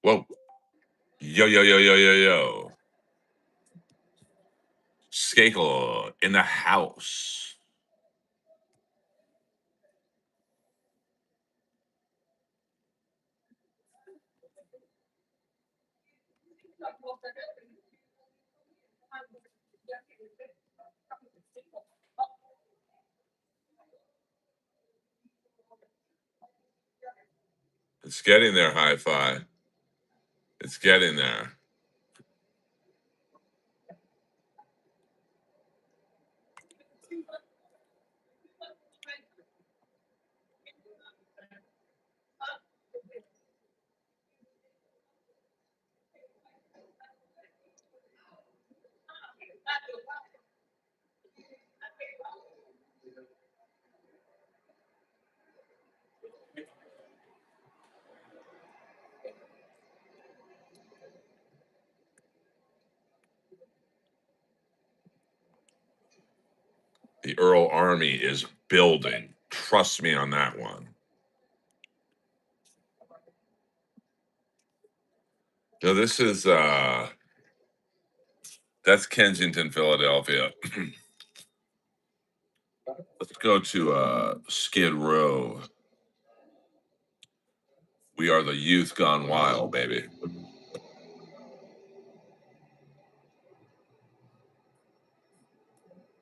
Whoa. Yo, yo, yo, yo, yo, yo. Skakel in the house. It's getting there, hi-fi. It's getting there. The Earl Army is building. Trust me on that one. No, this is that's Kensington, Philadelphia. Let's go to Skid Row. We are the youth gone wild, baby.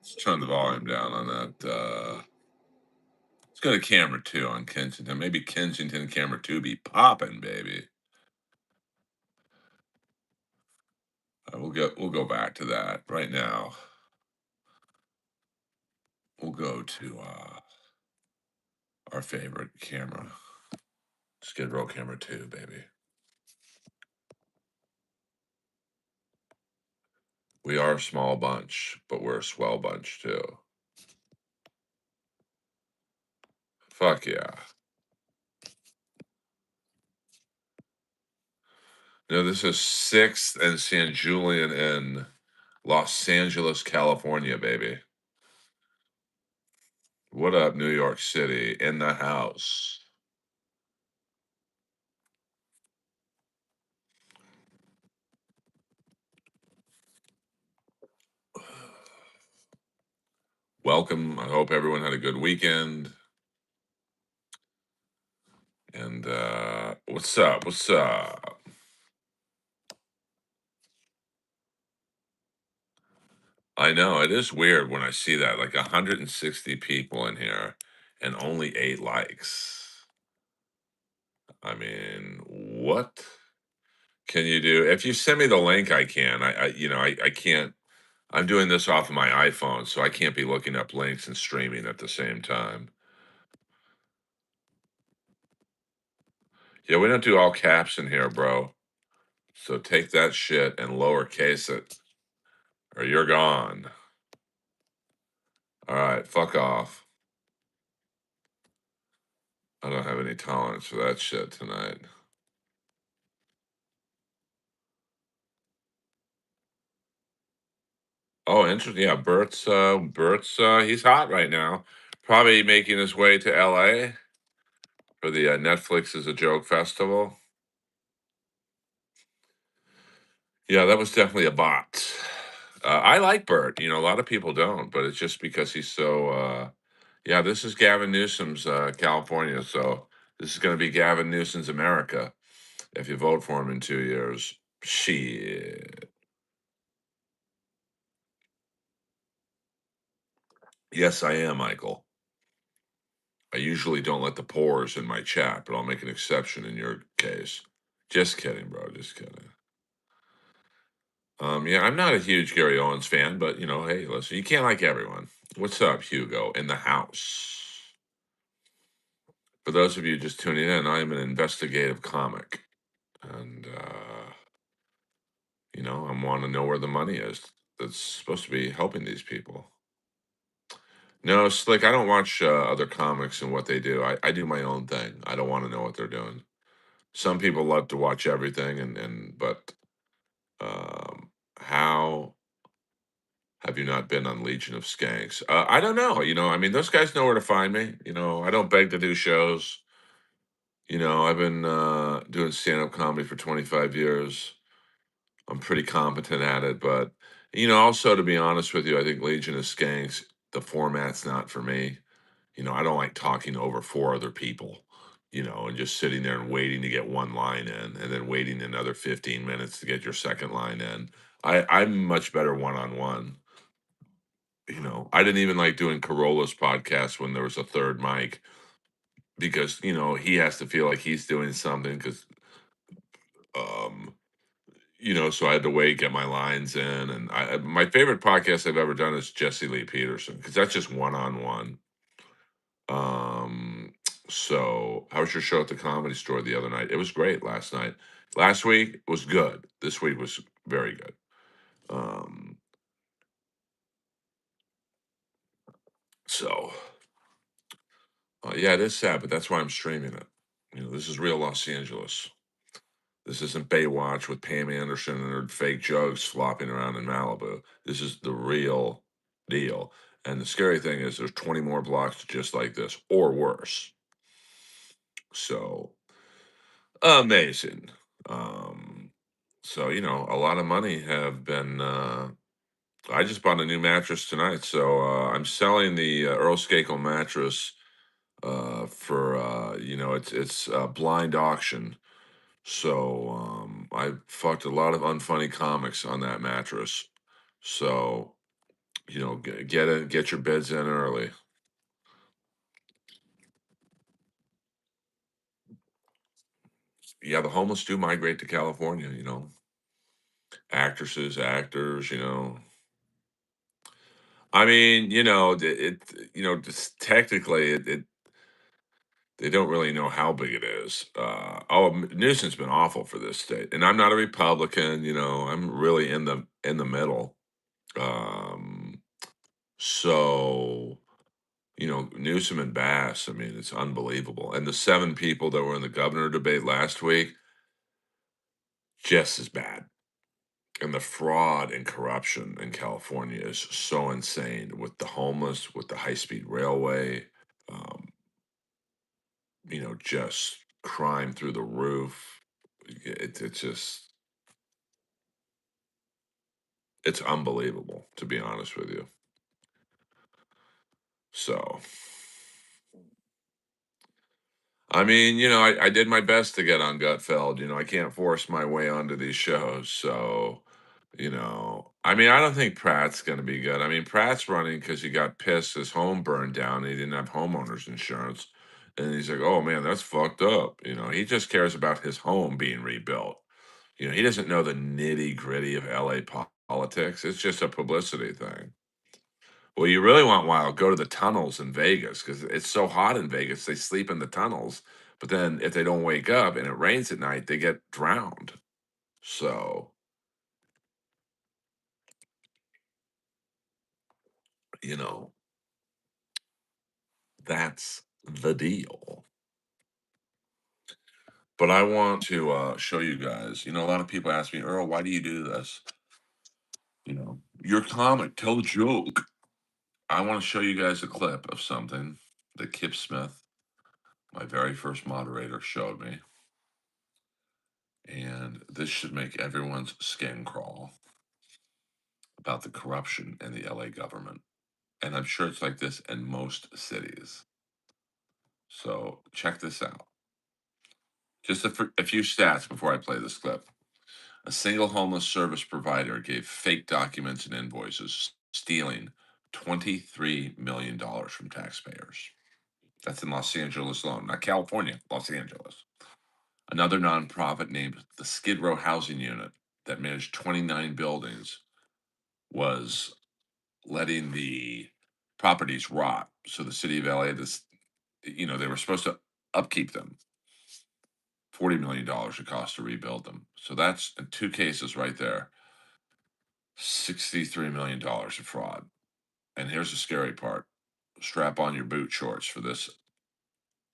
Let's turn the volume down on that. Let's go to camera 2 on Kensington. Maybe Kensington camera 2 be popping, baby. We'll go back to that right now. We'll go to our favorite camera, Skid Row camera 2, baby. We are a small bunch, but we're a swell bunch too. Fuck yeah. No, this is 6th and San Julian in Los Angeles, California, baby. What up, New York City? In the house. Welcome. I hope everyone had a good weekend. And what's up? What's up? I know it is weird when I see that, like 160 people in here and only 8 likes. I mean, what can you do? If you send me the link, I can. I can't. I'm doing this off of my iPhone, so I can't be looking up links and streaming at the same time. Yeah, we don't do all caps in here, bro. So take that shit and lowercase it, or you're gone. All right, fuck off. I don't have any tolerance for that shit tonight. Oh, interesting. Yeah, Bert's he's hot right now. Probably making his way to LA for the Netflix is a Joke festival. Yeah, that was definitely a bot. I like Bert. A lot of people don't, but it's just because he's so. Yeah, this is Gavin Newsom's California, so this is going to be Gavin Newsom's America if you vote for him in 2 years. Shit. Yes, I am, Michael. I usually don't let the pores in my chat, but I'll make an exception in your case. Just kidding, bro. Just kidding. Yeah, I'm not a huge Gary Owens fan, but hey, listen, you can't like everyone. What's up, Hugo? In the house. For those of you just tuning in, I am an investigative comic, and I want to know where the money is that's supposed to be helping these people. No, Slick, I don't watch other comics and what they do. I do my own thing. I don't want to know what they're doing. Some people love to watch everything, but how have you not been on Legion of Skanks? I don't know. I mean, those guys know where to find me. I don't beg to do shows. I've been doing stand-up comedy for 25 years. I'm pretty competent at it, but also to be honest with you, I think Legion of Skanks, the format's not for me. I don't like talking over four other people, and just sitting there and waiting to get one line in and then waiting another 15 minutes to get your second line in. I'm much better one-on-one. I didn't even like doing Corolla's podcast when there was a third mic because, he has to feel like he's doing something because um so I had to wait, get my lines in, and my favorite podcast I've ever done is Jesse Lee Peterson because that's just one on one. Um, so how was your show at the Comedy Store the other night? It was great last night. Last week was good. This week was very good. Um, so yeah, it is sad, but that's why I'm streaming it. This is real Los Angeles. This isn't Baywatch with Pam Anderson and her fake jugs flopping around in Malibu. This is the real deal. And the scary thing is there's 20 more blocks just like this or worse. So amazing. Um, so, a lot of money have been I just bought a new mattress tonight. So I'm selling the Earl Skakel mattress for it's blind auction. So I fucked a lot of unfunny comics on that mattress. So get your bids in early. Yeah, the homeless do migrate to California. Actresses, actors. I mean, just technically, they don't really know how big it is. Newsom's been awful for this state, and I'm not a Republican. I'm really in the middle. Um, so Newsom and Bass, I mean, it's unbelievable. And the seven people that were in the governor debate last week, just as bad. And the fraud and corruption in California is so insane with the homeless, with the high speed railway, um, just crime through the roof. It's just, it's unbelievable, to be honest with you. So, I mean, I did my best to get on Gutfeld. I can't force my way onto these shows. So, I mean, I don't think Pratt's going to be good. I mean, Pratt's running because he got pissed his home burned down. And he didn't have homeowners insurance. And he's like, oh man, that's fucked up. He just cares about his home being rebuilt. He doesn't know the nitty gritty of LA politics. It's just a publicity thing. Well, you really want wild, go to the tunnels in Vegas because it's so hot in Vegas. They sleep in the tunnels, but then if they don't wake up and it rains at night, they get drowned. So, you know, that's the deal. But I want to show you guys. A lot of people ask me, Earl, why do you do this? Your comic, tell a joke. I want to show you guys a clip of something that Kip Smith, my very first moderator, showed me. And this should make everyone's skin crawl about the corruption in the LA government. And I'm sure it's like this in most cities. So check this out. Just a few stats before I play this clip. A single homeless service provider gave fake documents and invoices, stealing $23 million from taxpayers. That's in Los Angeles alone, not California, Los Angeles. Another nonprofit named the Skid Row Housing Unit that managed 29 buildings was letting the properties rot. So the city of LA, they were supposed to upkeep them. $40 million it cost to rebuild them. So that's in two cases right there. $63 million of fraud. And here's the scary part. Strap on your boot shorts for this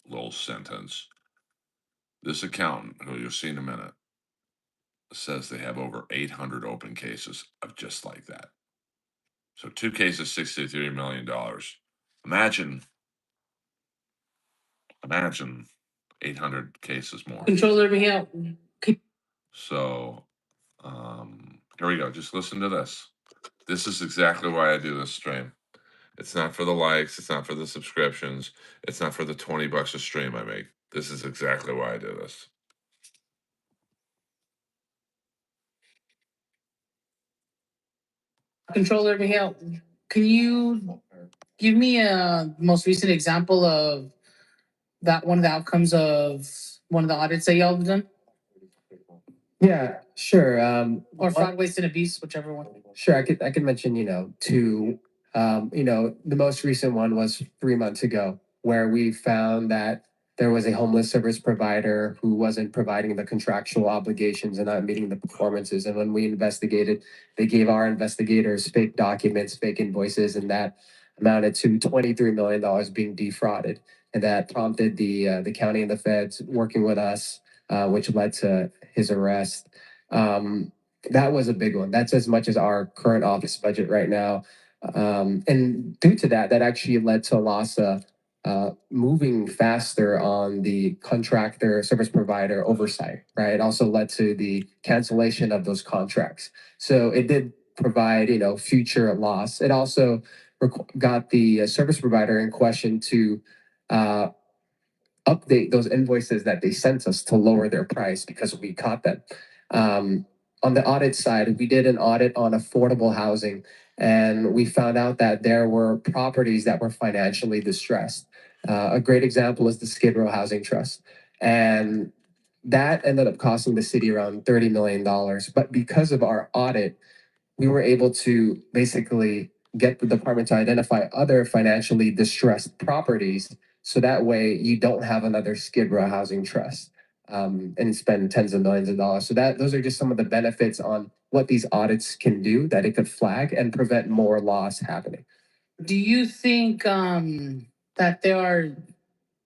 little sentence. This accountant, who you'll see in a minute, says they have over 800 open cases of just like that. So two cases, $63 million. Imagine 800 cases more. Controller, me out. So here we go. Just listen to this. This is exactly why I do this stream. It's not for the likes. It's not for the subscriptions. It's not for the $20 a stream I make. This is exactly why I do this. Controller, me out. Can you give me a most recent example of that one of the outcomes of one of the audits that y'all have done? Yeah, sure. Or fraud, waste, and abuse, whichever one. Sure, I could mention, two. The most recent one was 3 months ago, where we found that there was a homeless service provider who wasn't providing the contractual obligations and not meeting the performances. And when we investigated, they gave our investigators fake documents, fake invoices, and that amounted to $23 million being defrauded. And that prompted the county and the feds working with us, which led to his arrest. That was a big one. That's as much as our current office budget right now. And due to that, that actually led to LASA moving faster on the contractor service provider oversight, right? It also led to the cancellation of those contracts. So it did provide, future loss. It also got the service provider in question to uh, update those invoices that they sent us to lower their price because we caught them. On the audit side, we did an audit on affordable housing, and we found out that there were properties that were financially distressed. A great example is the Skid Row Housing Trust. And that ended up costing the city around $30 million. But because of our audit, we were able to basically get the department to identify other financially distressed properties. So that way you don't have another Skid Row Housing Trust and spend tens of millions of dollars. So those are just some of the benefits on what these audits can do, that it could flag and prevent more loss happening. Do you think that there are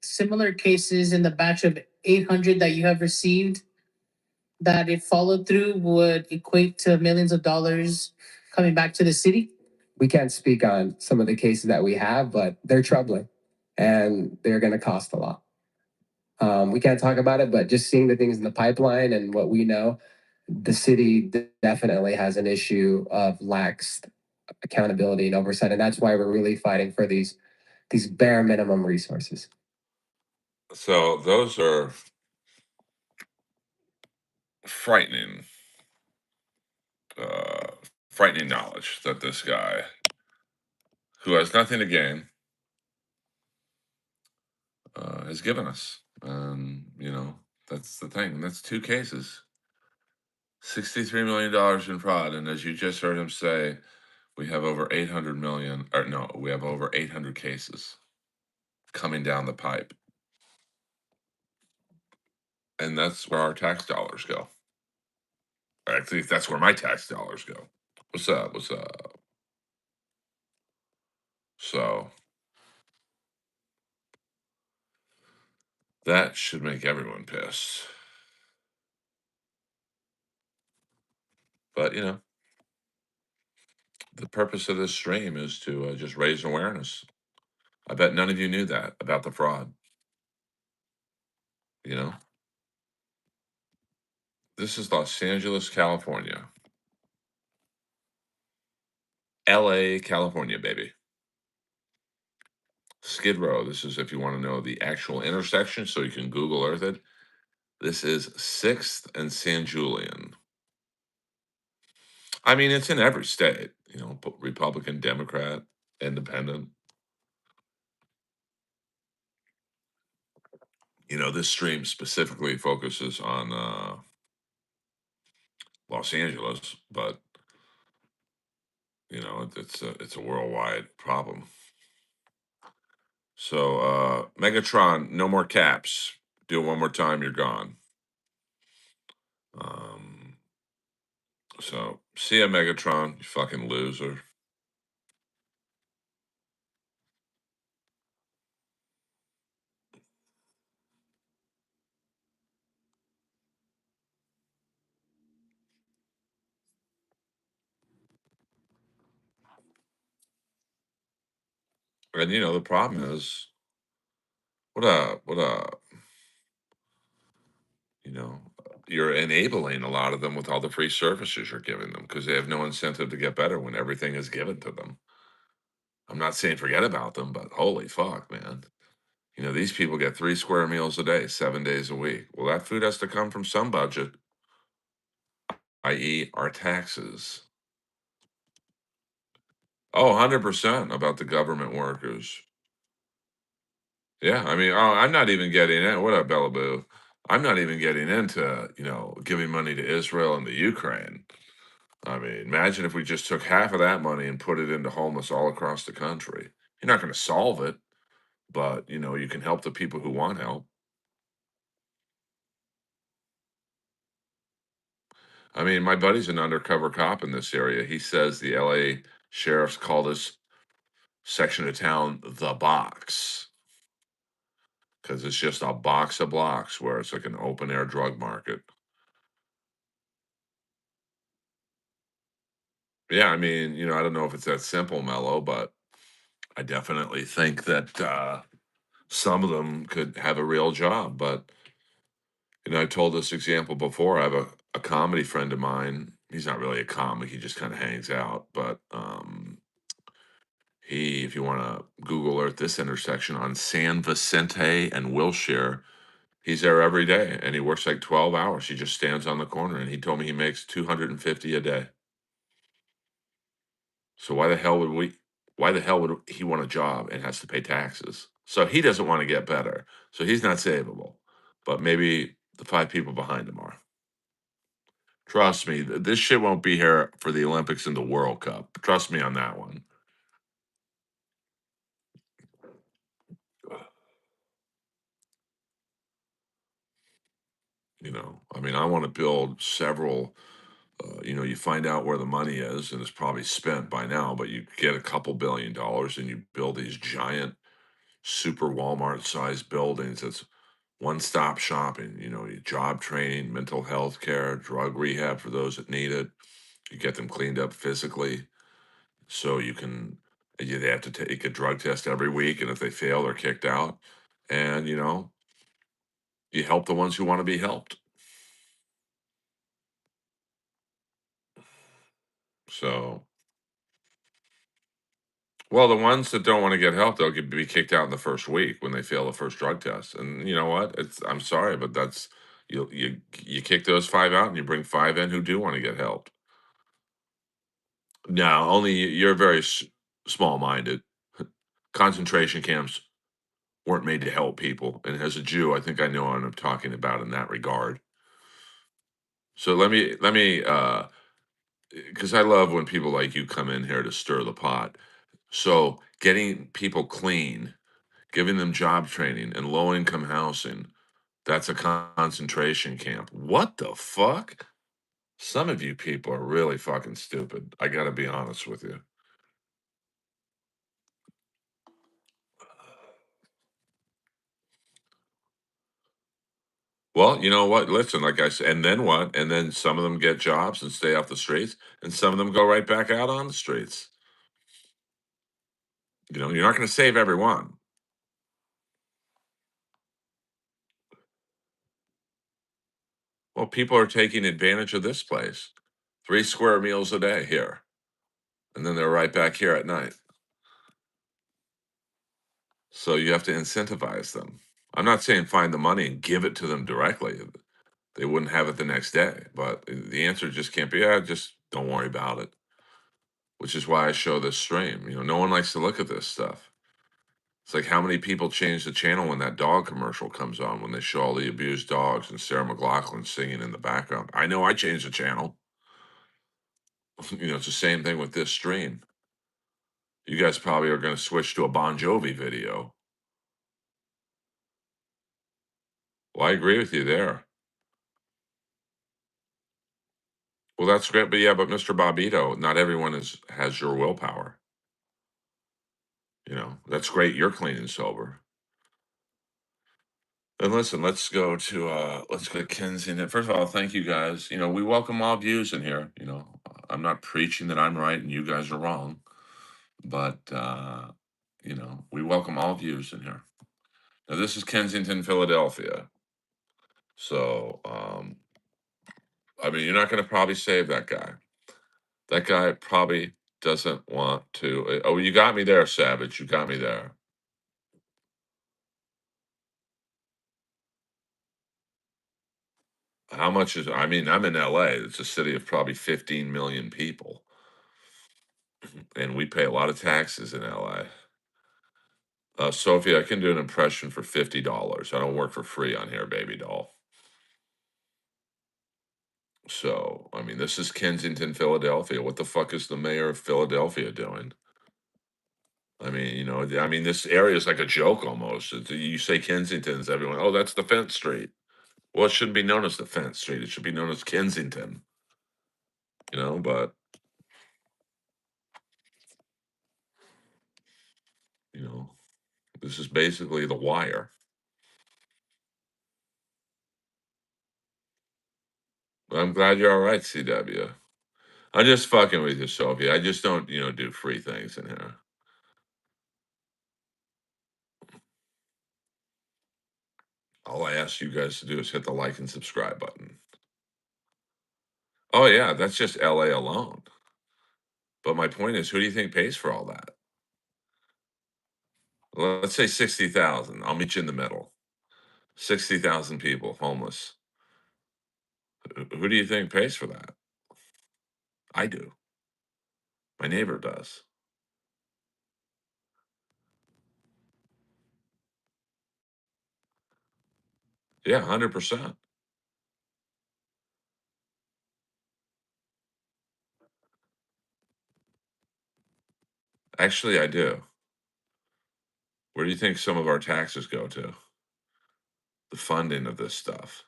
similar cases in the batch of 800 that you have received that if followed through would equate to millions of dollars coming back to the city? We can't speak on some of the cases that we have, but they're troubling and they're going to cost a lot. We can't talk about it, but just seeing the things in the pipeline and what we know, the city definitely has an issue of lax accountability and oversight, and that's why we're really fighting for these bare minimum resources. So those are frightening, frightening knowledge that this guy, who has nothing to gain, has given us. That's the thing. That's two cases. $63 million in fraud. And as you just heard him say, we have over 800 million, or no, we have over 800 cases coming down the pipe. And that's where our tax dollars go. Actually, that's where my tax dollars go. What's up? What's up? So that should make everyone pissed. But, the purpose of this stream is to just raise awareness. I bet none of you knew that about the fraud. This is Los Angeles, California. LA, California, baby. Skid Row. This is if you want to know the actual intersection, so you can Google Earth it. This is 6th and San Julian. I mean, it's in every state, Republican, Democrat, Independent. This stream specifically focuses on Los Angeles, but it's a worldwide problem. So Megatron, no more caps. Do it one more time, you're gone. So see ya, Megatron, you fucking loser. And the problem is, what up? What up? You know, you're enabling a lot of them with all the free services you're giving them because they have no incentive to get better when everything is given to them. I'm not saying forget about them, but holy fuck, man. You know, these people get 3 square meals a day, 7 days a week. Well, that food has to come from some budget, i.e., our taxes. Oh, 100% about the government workers. Yeah, I mean, I'm not even getting in. What up, Bellaboo? I'm not even getting into, giving money to Israel and the Ukraine. I mean, imagine if we just took half of that money and put it into homeless all across the country. You're not going to solve it, but you can help the people who want help. I mean, my buddy's an undercover cop in this area. He says the LA sheriffs call this section of town the box because it's just a box of blocks where it's like an open air drug market. Yeah, I mean, I don't know if it's that simple, Mello, but I definitely think that some of them could have a real job. But I told this example before. I have a comedy friend of mine. He's not really a comic; he just kind of hangs out. But if you want to Google Earth this intersection on San Vicente and Wilshire, he's there every day, and he works like 12 hours. He just stands on the corner, and he told me he makes 250 a day. So why the hell would we? Why the hell would he want a job and has to pay taxes? So he doesn't want to get better. So he's not savable. But maybe the 5 people behind him are. Trust me, this shit won't be here for the Olympics and the World Cup. Trust me on that one. I mean, I want to build several. You find out where the money is, and it's probably spent by now. But you get a couple $1 billion, and you build these giant, super Walmart-sized buildings. That's one-stop shopping. You job training, mental health care, drug rehab for those that need it. You get them cleaned up physically, so they have to take a drug test every week, and if they fail, they're kicked out. And you help the ones who want to be helped. So, well, the ones that don't want to get help, they'll be kicked out in the first week when they fail the first drug test. And you know what? I'm sorry, but that's you kick those 5 out, and you bring 5 in who do want to get help. No, only you're very small-minded. Concentration camps weren't made to help people, and as a Jew, I think I know what I'm talking about in that regard. So let me, because I love when people like you come in here to stir the pot. So getting people clean, giving them job training and low-income housing, that's a concentration camp. What the fuck? Some of you people are really fucking stupid. I gotta be honest with you. Well, you know what? Listen, like I said, and then what? And then some of them get jobs and stay off the streets, and some of them go right back out on the streets. You're not going to save everyone. Well, people are taking advantage of this place. 3 square meals a day here, and then they're right back here at night. So you have to incentivize them. I'm not saying find the money and give it to them directly. They wouldn't have it the next day. But the answer just can't be, just don't worry about it. Which is why I show this stream. No one likes to look at this stuff. It's like how many people change the channel when that dog commercial comes on, when they show all the abused dogs and Sarah McLachlan singing in the background. I know I changed the channel. It's the same thing with this stream. You guys probably are going to switch to a Bon Jovi video. Well, I agree with you there. Well, that's great, but yeah, but Mr. Bobito, not everyone has your willpower. That's great. You're clean and sober. And listen, let's go to Kensington. First of all, thank you guys. We welcome all views in here. I'm not preaching that I'm right and you guys are wrong, but we welcome all views in here. Now this is Kensington, Philadelphia. So, I mean, you're not going to probably save that guy. That guy probably doesn't want to. Oh, you got me there, Savage. You got me there. How much is? I mean, I'm in LA. It's a city of probably 15 million people, and we pay a lot of taxes in LA. Sophie, I can do an impression for $50. I don't work for free on here, baby doll. So, I mean, this is Kensington, Philadelphia. What the fuck is the mayor of Philadelphia doing? I mean, I mean, this area is like a joke almost. You say Kensington's, everyone, oh, that's Defense Street. Well, it shouldn't be known as Defense Street. It should be known as Kensington. But you know, this is basically the wire. I'm glad you're all right, CW. I'm just fucking with you, Sophie. I just don't, do free things in here. All I ask you guys to do is hit the like and subscribe button. Oh yeah, that's just LA alone. But my point is, who do you think pays for all that? Well, let's say 60,000. I'll meet you in the middle. 60,000 people homeless. Who do you think pays for that? I do. My neighbor does. Yeah, 100%. Actually, I do. Where do you think some of our taxes go to? The funding of this stuff.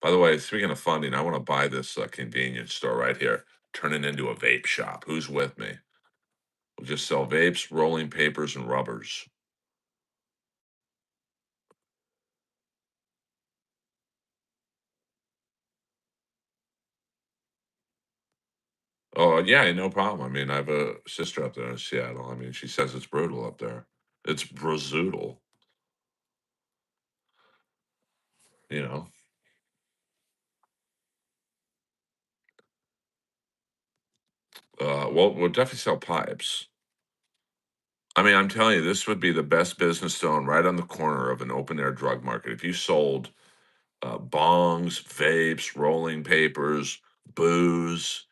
By the way, speaking of funding, I want to buy this convenience store right here, turn it into a vape shop. Who's with me? We'll just sell vapes, rolling papers, and rubbers. Oh, yeah, no problem. I mean, I have a sister up there in Seattle. I mean, she says it's brutal up there. It's brutal, you know. Well, we'll definitely sell pipes. I mean, I'm telling you, this would be the best business to own right on the corner of an open air drug market. If you sold bongs, vapes, rolling papers, booze,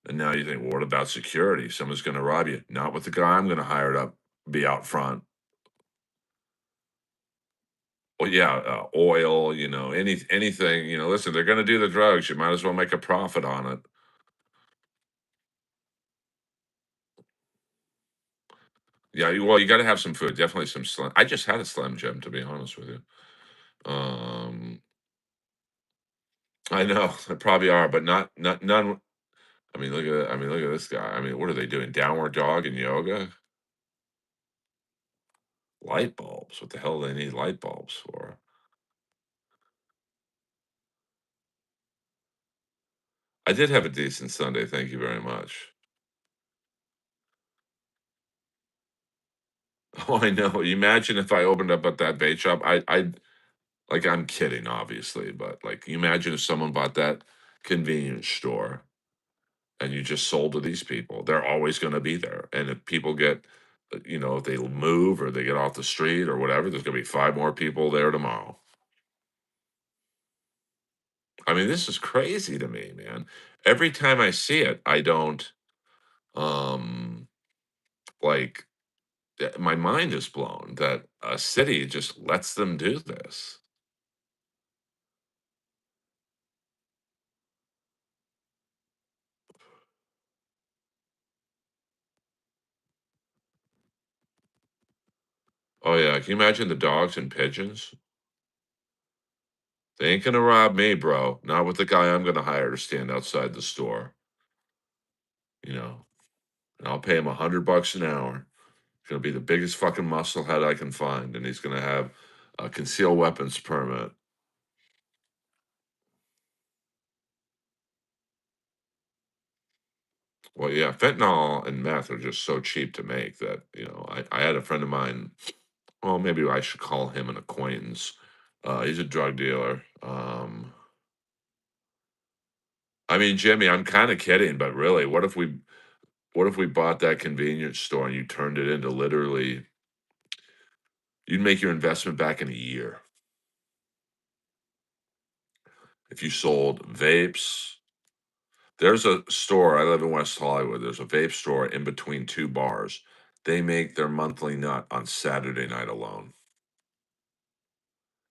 and now you think, well, what about security? Someone's going to rob you. Not with the guy I'm going to hire to be out front. Well, yeah, oil, anything. Listen, they're going to do the drugs. You might as well make a profit on it. Yeah, well, you got to have some food. Definitely some Slim. I just had a Slim Jim, to be honest with you. I know they probably are, but not none. I mean, look at this guy. I mean, what are they doing? Downward dog and yoga? Light bulbs. What the hell do they need light bulbs for? I did have a decent Sunday. Thank you very much. Oh, I know. You imagine if I opened up at that bait shop. I like. I'm kidding, obviously, but like, you imagine if someone bought that convenience store and you just sold to these people. They're always going to be there, and if people get, if they move or they get off the street or whatever, there's going to be five more people there tomorrow. I mean, this is crazy to me, man. Every time I see it, I don't um like my mind is blown that a city just lets them do this. Oh yeah, can you imagine the dogs and pigeons? They ain't gonna rob me, bro. Not with the guy I'm gonna hire to stand outside the store. You know, and I'll pay him $100 an hour. He's gonna be the biggest fucking muscle head I can find, and he's gonna have a concealed weapons permit. Well, yeah, fentanyl and meth are just so cheap to make that, I had a friend of mine, well, maybe I should call him an acquaintance. He's a drug dealer. I mean, Jimmy, I'm kind of kidding, but really, what if we bought that convenience store and you turned it into literally, you'd make your investment back in a year if you sold vapes. There's a store, I live in West Hollywood. There's a vape store in between two bars. They make their monthly nut on Saturday night alone.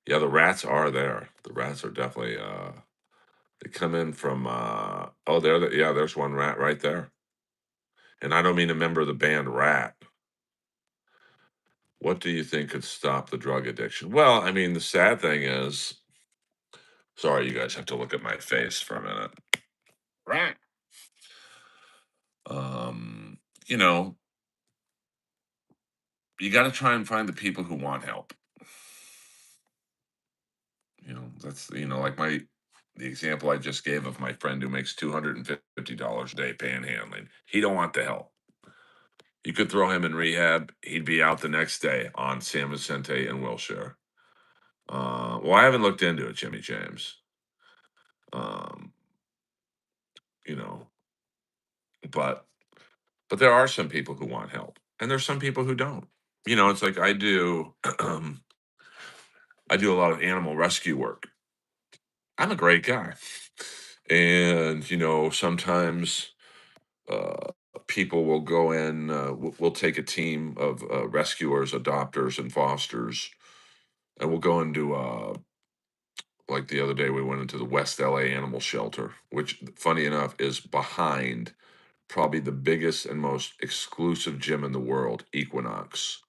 Yeah, the rats are there. The rats are definitely they come in from oh yeah, there's one rat right there. And I don't mean a member of the band Rat. What do you think could stop the drug addiction? Well, I mean, the sad thing is, sorry, you guys have to look at my face for a minute. Rat. Um, you know, you got to try and find the people who want help. That's like the example I just gave of my friend who makes $250 a day panhandling. He don't want the help. You could throw him in rehab. He'd be out the next day on San Vicente and Wilshire. Well, I haven't looked into it, Jimmy James. Um, you know, but there are some people who want help, and there's some people who don't. It's like I do. I do a lot of animal rescue work. I'm a great guy, and sometimes uh, people will go in. We'll take a team of rescuers, adopters, and fosters, and we'll go into like the other day we went into the West LA animal shelter, which funny enough is behind probably the biggest and most exclusive gym in the world, Equinox.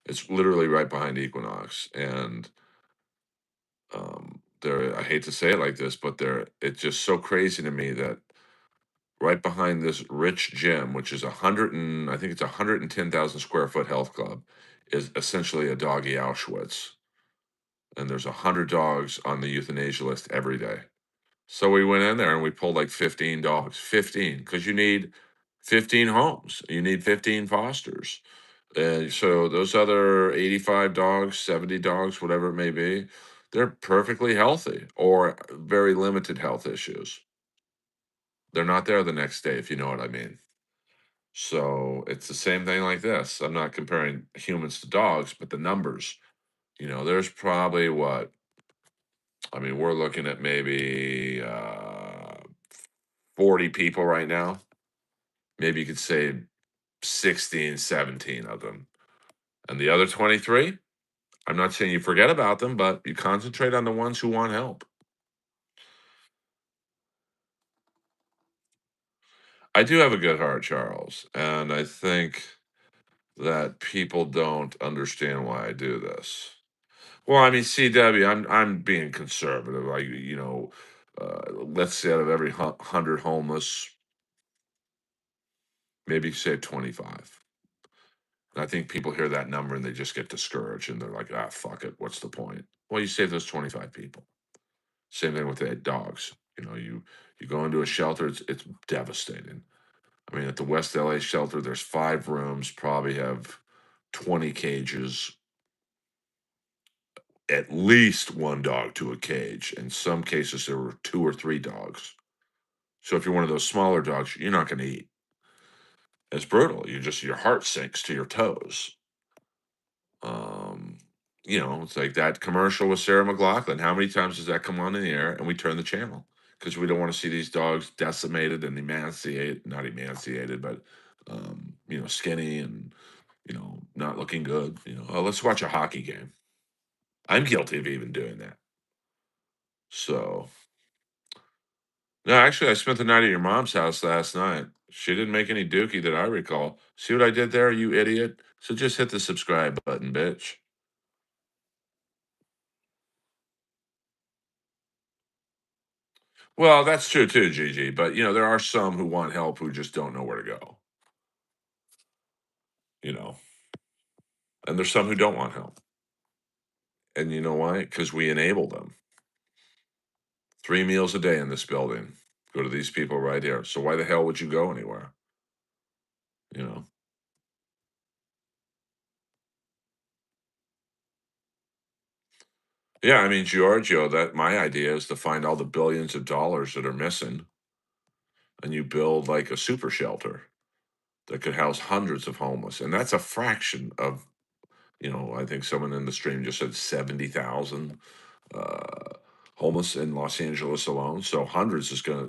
It's literally right behind Equinox. And there, I hate to say it like this, but it's just so crazy to me that right behind this rich gym, which is I think it's 110,000 square foot health club, is essentially a doggy Auschwitz. And there's 100 dogs on the euthanasia list every day. So we went in there and we pulled like 15 dogs, 15, because you need 15 homes, you need 15 fosters. And so those other 85 dogs, 70 dogs, whatever it may be, they're perfectly healthy or very limited health issues. They're not there the next day, if you know what I mean. So it's the same thing like this. I'm not comparing humans to dogs, but the numbers, there's probably what? I mean, we're looking at maybe 40 people right now. Maybe you could say 16, 17 of them. And the other 23, I'm not saying you forget about them, but you concentrate on the ones who want help. I do have a good heart, Charles, and I think that people don't understand why I do this. Well, I mean, CW, I'm being conservative. Like, let's say out of every 100 homeless, maybe say 25. And I think people hear that number and they just get discouraged and they're like, ah, fuck it. What's the point? Well, you save those 25 people. Same thing with the dogs. You go into a shelter, it's devastating. I mean, at the West LA shelter, there's 5 rooms, probably have 20 cages, at least one dog to a cage. In some cases, there were 2 or 3 dogs. So if you're one of those smaller dogs, you're not going to eat. It's brutal. Your heart sinks to your toes. Um, it's like that commercial with Sarah McLachlan. How many times does that come on in the air and we turn the channel because we don't want to see these dogs decimated and emaciated, not emaciated, but skinny and not looking good. Oh, let's watch a hockey game. I'm guilty of even doing that. So, no, actually, I spent the night at your mom's house last night. She didn't make any dookie that I recall. See what I did there, you idiot? So just hit the subscribe button, bitch. Well, that's true too, Gigi. But there are some who want help who just don't know where to go. You know, and there's some who don't want help. And you know why? Because we enable them. 3 meals a day in this building go to these people right here. So why the hell would you go anywhere? You know. Yeah, I mean, Giorgio, that my idea is to find all the billions of dollars that are missing, and you build like a super shelter that could house hundreds of homeless, and that's a fraction of, I think someone in the stream just said 70,000 uh, homeless in Los Angeles alone. So hundreds is gonna,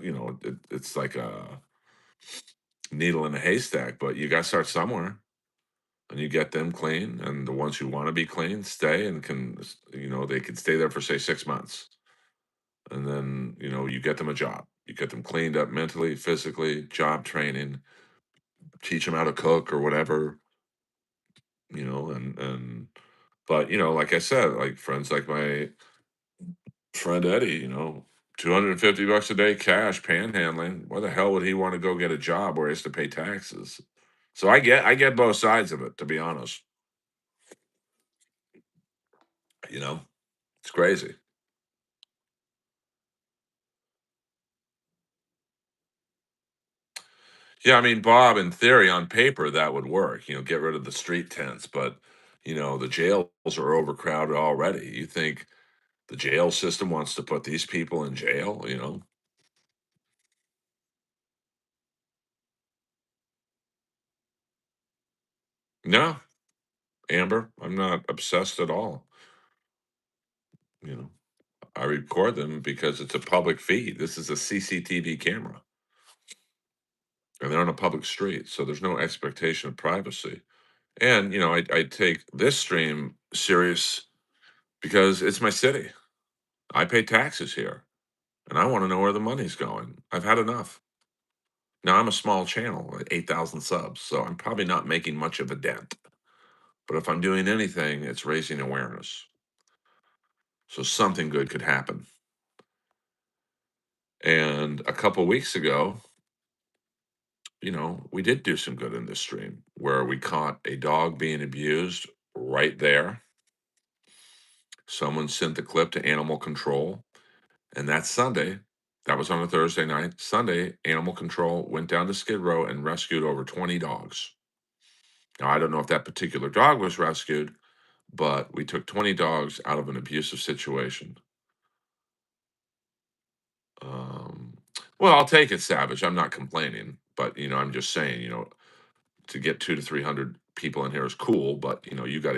it's like a needle in a haystack, but you got to start somewhere. And you get them clean, and the ones who want to be clean stay and can, they can stay there for say 6 months, and then you get them a job, you get them cleaned up mentally, physically, job training, teach them how to cook or whatever, and but like I said, like friends like my friend Eddie, $250 a day cash panhandling. Why the hell would he want to go get a job where he has to pay taxes? So I get both sides of it, to be honest. You know, it's crazy. Yeah, I mean, Bob, in theory, on paper, that would work. Get rid of the street tents, but the jails are overcrowded already. You think the jail system wants to put these people in jail? No, Amber, I'm not obsessed at all. You know, I record them because it's a public feed. This is a CCTV camera, and they're on a public street, so there's no expectation of privacy. And I take this stream serious because it's my city. I pay taxes here, and I want to know where the money's going. I've had enough. Now I'm a small channel, like 8,000 subs, so I'm probably not making much of a dent. But if I'm doing anything, it's raising awareness. So something good could happen. And a couple weeks ago, we did do some good in this stream where we caught a dog being abused right there. Someone sent the clip to animal control. And that Sunday, that was on a Thursday night. Sunday, animal control went down to Skid Row and rescued over 20 dogs. Now, I don't know if that particular dog was rescued, but we took 20 dogs out of an abusive situation. Um, well, I'll take it, Savage. I'm not complaining, but I'm just saying, to get 200 to 300 people in here is cool, but you got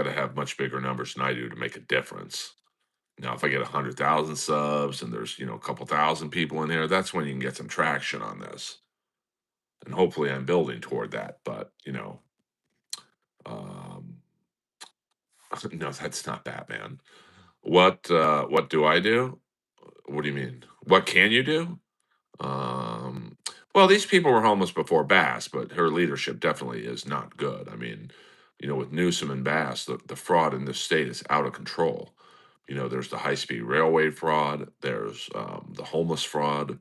to have much bigger numbers than I do to make a difference. Now, if I get 100,000 subs and there's a couple thousand people in here, that's when you can get some traction on this, and hopefully, I'm building toward that. But um, no, that's not Batman. What do I do? What do you mean? What can you do? Um, well, these people were homeless before Bass, but her leadership definitely is not good. I mean, with Newsom and Bass, the fraud in this state is out of control. There's the high-speed railway fraud. There's the homeless fraud.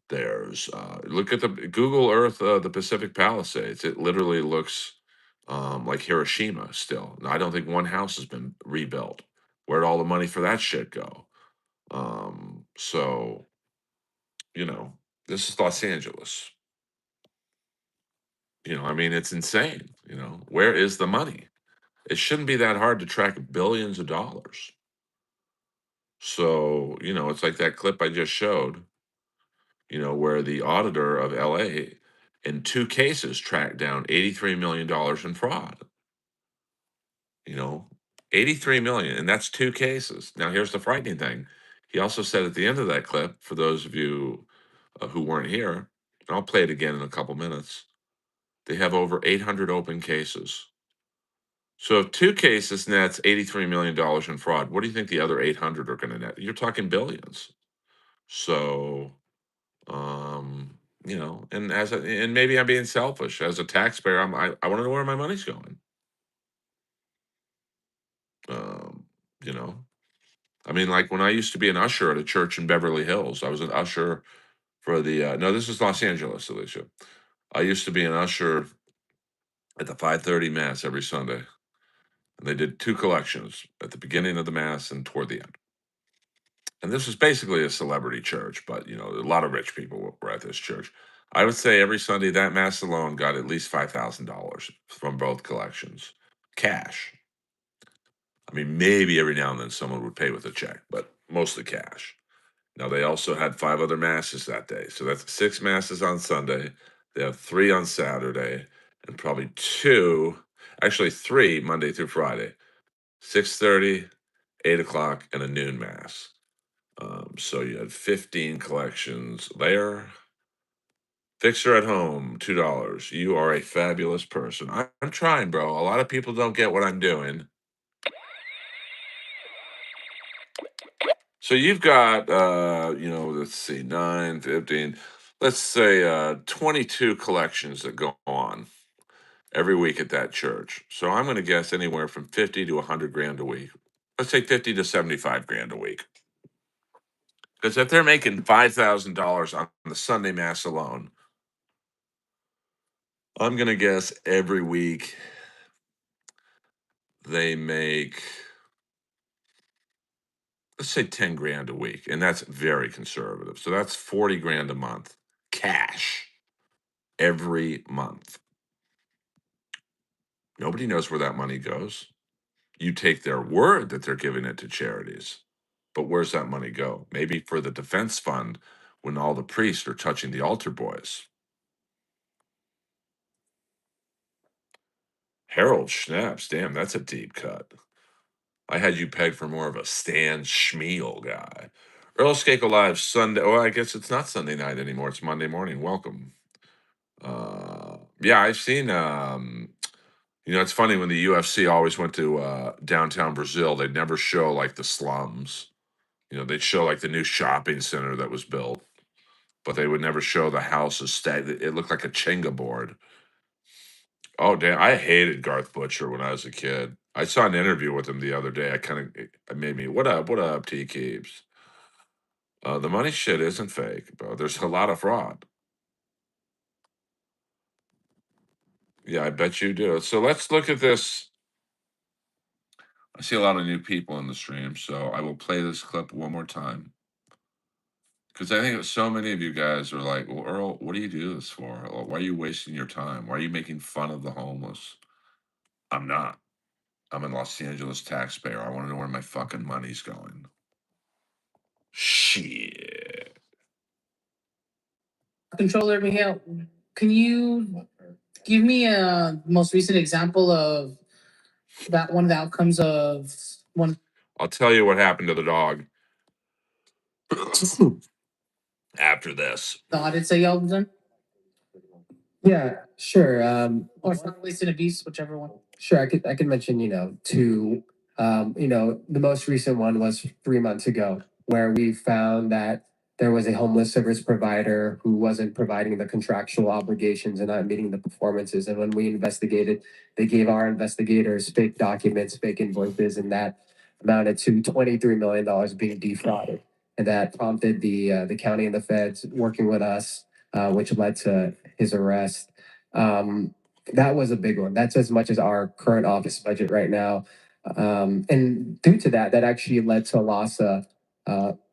There's look at the Google Earth, the Pacific Palisades. It literally looks like Hiroshima still. I don't think one house has been rebuilt. Where'd all the money for that shit go? So you know, this is Los Angeles. I mean, it's insane. Where is the money? It shouldn't be that hard to track billions of dollars. So, it's like that clip I just showed, where the auditor of LA in two cases tracked down $83 million in fraud. You know, 83 million, and that's two cases. Now, here's the frightening thing. He also said at the end of that clip, for those of you who weren't here, and I'll play it again in a couple minutes, they have over 800 open cases. So if two cases nets $83 million in fraud, what do you think the other 800 are going to net? You're talking billions. So, and maybe I'm being selfish as a taxpayer. I want to know where my money's going. Um, you know, I mean, like when I used to be an usher at a church in Beverly Hills, I was an usher for the, no, this is Los Angeles, Alicia. I used to be an usher at the 5:30 mass every Sunday. And they did two collections at the beginning of the mass and toward the end. And this was basically a celebrity church, but a lot of rich people were at this church. I would say every Sunday that mass alone got at least $5,000 from both collections, cash. I mean, maybe every now and then someone would pay with a check, but mostly cash. Now, they also had 5 other masses that day. So that's 6 masses on Sunday. They have 3 on Saturday and probably 2, actually 3 Monday through Friday. 6:30, 8 o'clock, and a noon mass. So you had 15 collections there. Fixer at home, $2. You are a fabulous person. I'm trying, bro. A lot of people don't get what I'm doing. So you've got, let's see, 9, 15, let's say 22 collections that go on every week at that church. So I'm going to guess anywhere from 50 to 100 grand a week. Let's say 50 to 75 grand a week. Because if they're making $5,000 on the Sunday Mass alone, I'm going to guess every week they make, let's say 10 grand a week. And that's very conservative. So that's 40 grand a month cash every month. Nobody knows where that money goes. You take their word that they're giving it to charities. But where's that money go? Maybe for the defense fund when all the priests are touching the altar boys. Harold Schnaps, damn, that's a deep cut. I had you pegged for more of a Stan Schmiel guy. Earl Skakel Live Sunday. Oh, I guess it's not Sunday night anymore. It's Monday morning. Welcome. Yeah, I've seen. It's funny when the UFC always went to downtown Brazil. They'd never show like the slums. They'd show like the new shopping center that was built, but they would never show the houses. It looked like a Chenga board. Oh damn! I hated Garth Butcher when I was a kid. I saw an interview with him the other day. It made me, what up, T Keeps. The money shit isn't fake, bro. There's a lot of fraud. Yeah, I bet you do. So let's look at this. I see a lot of new people in the stream, so I will play this clip one more time. Because I think so many of you guys are like, well, Earl, what do you do this for? Why are you wasting your time? Why are you making fun of the homeless? I'm not. I'm a Los Angeles taxpayer. I want to know where my fucking money's going. Shit. Controller Miguel, can you give me a most recent example of that one of the outcomes of one I'll tell you what happened to the dog after this. the audits that y'all done? Yeah, sure. Or waste and abuse, whichever one. Sure, I could mention, the most recent one was 3 months ago, where we found that there was a homeless service provider who wasn't providing the contractual obligations and not meeting the performances. And when we investigated, they gave our investigators fake documents, fake invoices, and that amounted to $23 million being defrauded. And that prompted the county and the feds working with us, which led to his arrest. That was a big one. That's as much as our current office budget right now. And due to that, that actually led to LASA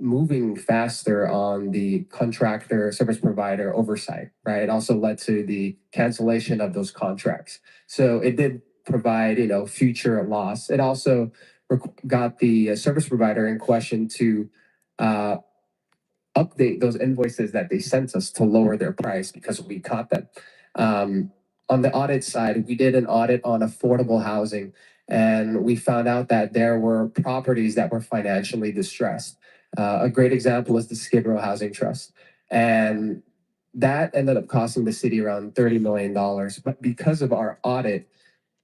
moving faster on the contractor service provider oversight, right? It also led to the cancellation of those contracts. So it did provide, future loss. It also got the service provider in question to uh, update those invoices that they sent us to lower their price because we caught them. On the audit side, we did an audit on affordable housing, and we found out that there were properties that were financially distressed. A great example is the Skid Row Housing Trust. And that ended up costing the city around $30 million. But because of our audit,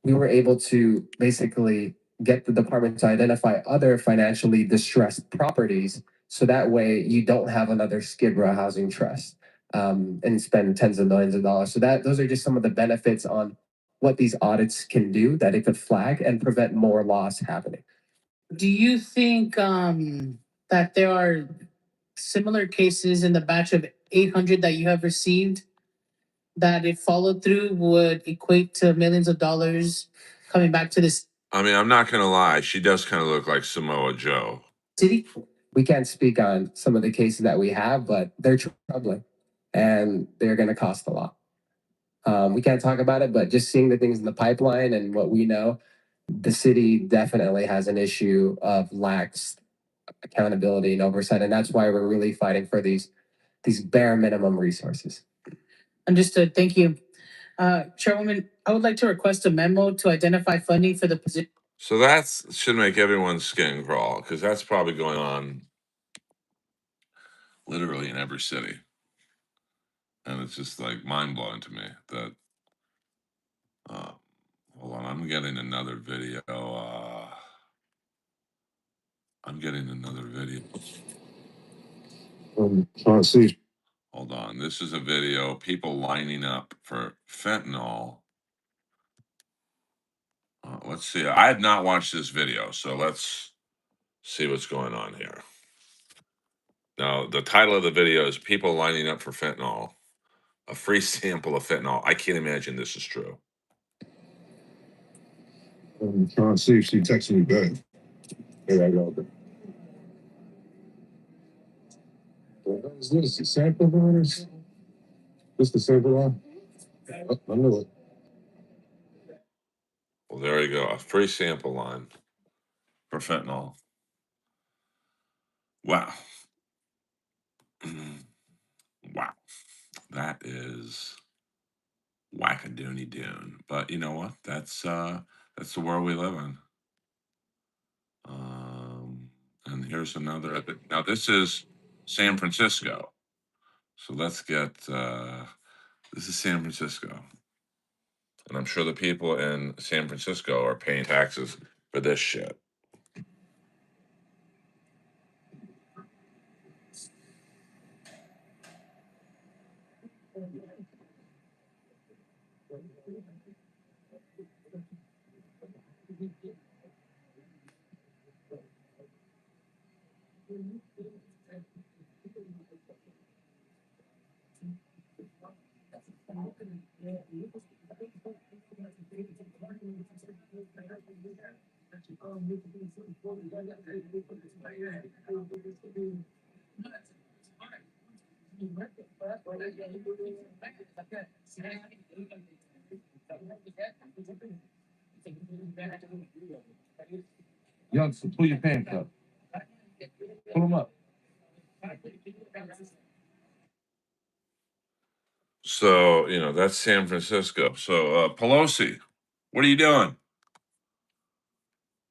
we were able to basically get the department to identify other financially distressed properties so that way you don't have another Skid Row housing trust and spend tens of millions of dollars. So those are just some of the benefits on what these audits can do, that it could flag and prevent more loss happening. Do you think that there are similar cases in the batch of 800 that you have received that if followed through would equate to millions of dollars coming back to this I mean, I'm not going to lie. She does kind of look like Samoa Joe. city? We can't speak on some of the cases that we have, but they're troubling and they're going to cost a lot. We can't talk about it, but just seeing the things in the pipeline and what we know, the city definitely has an issue of lax accountability and oversight, and that's why we're really fighting for these bare minimum resources. Understood. Thank you. Chairwoman, I would like to request a memo to identify funding for the position. So that should make everyone's skin crawl, because that's probably going on literally in every city. And it's just like mind blowing to me that. Hold on, I'm getting another video. I'm getting another video. Can't see. Hold on, this is a video. People lining up for fentanyl. Let's see. I have not watched this video, so let's see what's going on here. Now, the title of the video is "People Lining Up for Fentanyl." A free sample of fentanyl. I can't imagine this is true. Can't see. She texted me back. Here I go. What is this? The sample bonus? This the sample line? I know it. Well, there you go. A free sample line for fentanyl. Wow. Wow. That is wackadoony doon. But you know what? That's the world we live in. And here's another. Now this is San Francisco. So let's get this is San Francisco. And I'm sure the people in San Francisco are paying taxes for this shit. Youngster, pull your pants up. Pull them up. So, that's San Francisco. So, Pelosi, what are you doing?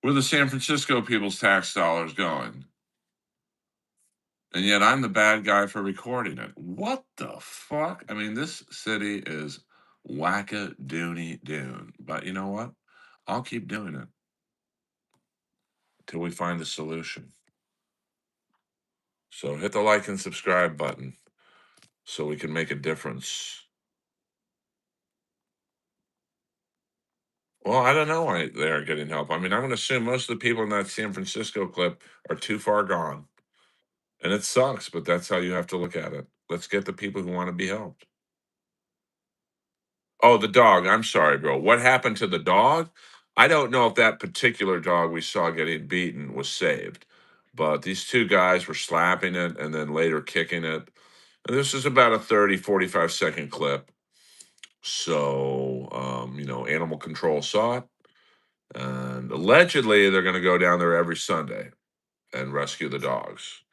Where are the San Francisco people's tax dollars going? And yet I'm the bad guy for recording it. What the fuck? I mean, this city is wackadoony doon. But you know what? I'll keep doing it till we find a solution. So hit the like and subscribe button so we can make a difference. Well, I don't know why they aren't getting help. I mean, I'm going to assume most of the people in that San Francisco clip are too far gone. And it sucks, but that's how you have to look at it. Let's get the people who want to be helped. Oh, the dog. I'm sorry, bro. What happened to the dog? I don't know if that particular dog we saw getting beaten was saved, but these two guys were slapping it and then later kicking it. And this is about a 30, 45-second clip. So, animal control saw it. And allegedly, they're going to go down there every Sunday and rescue the dogs.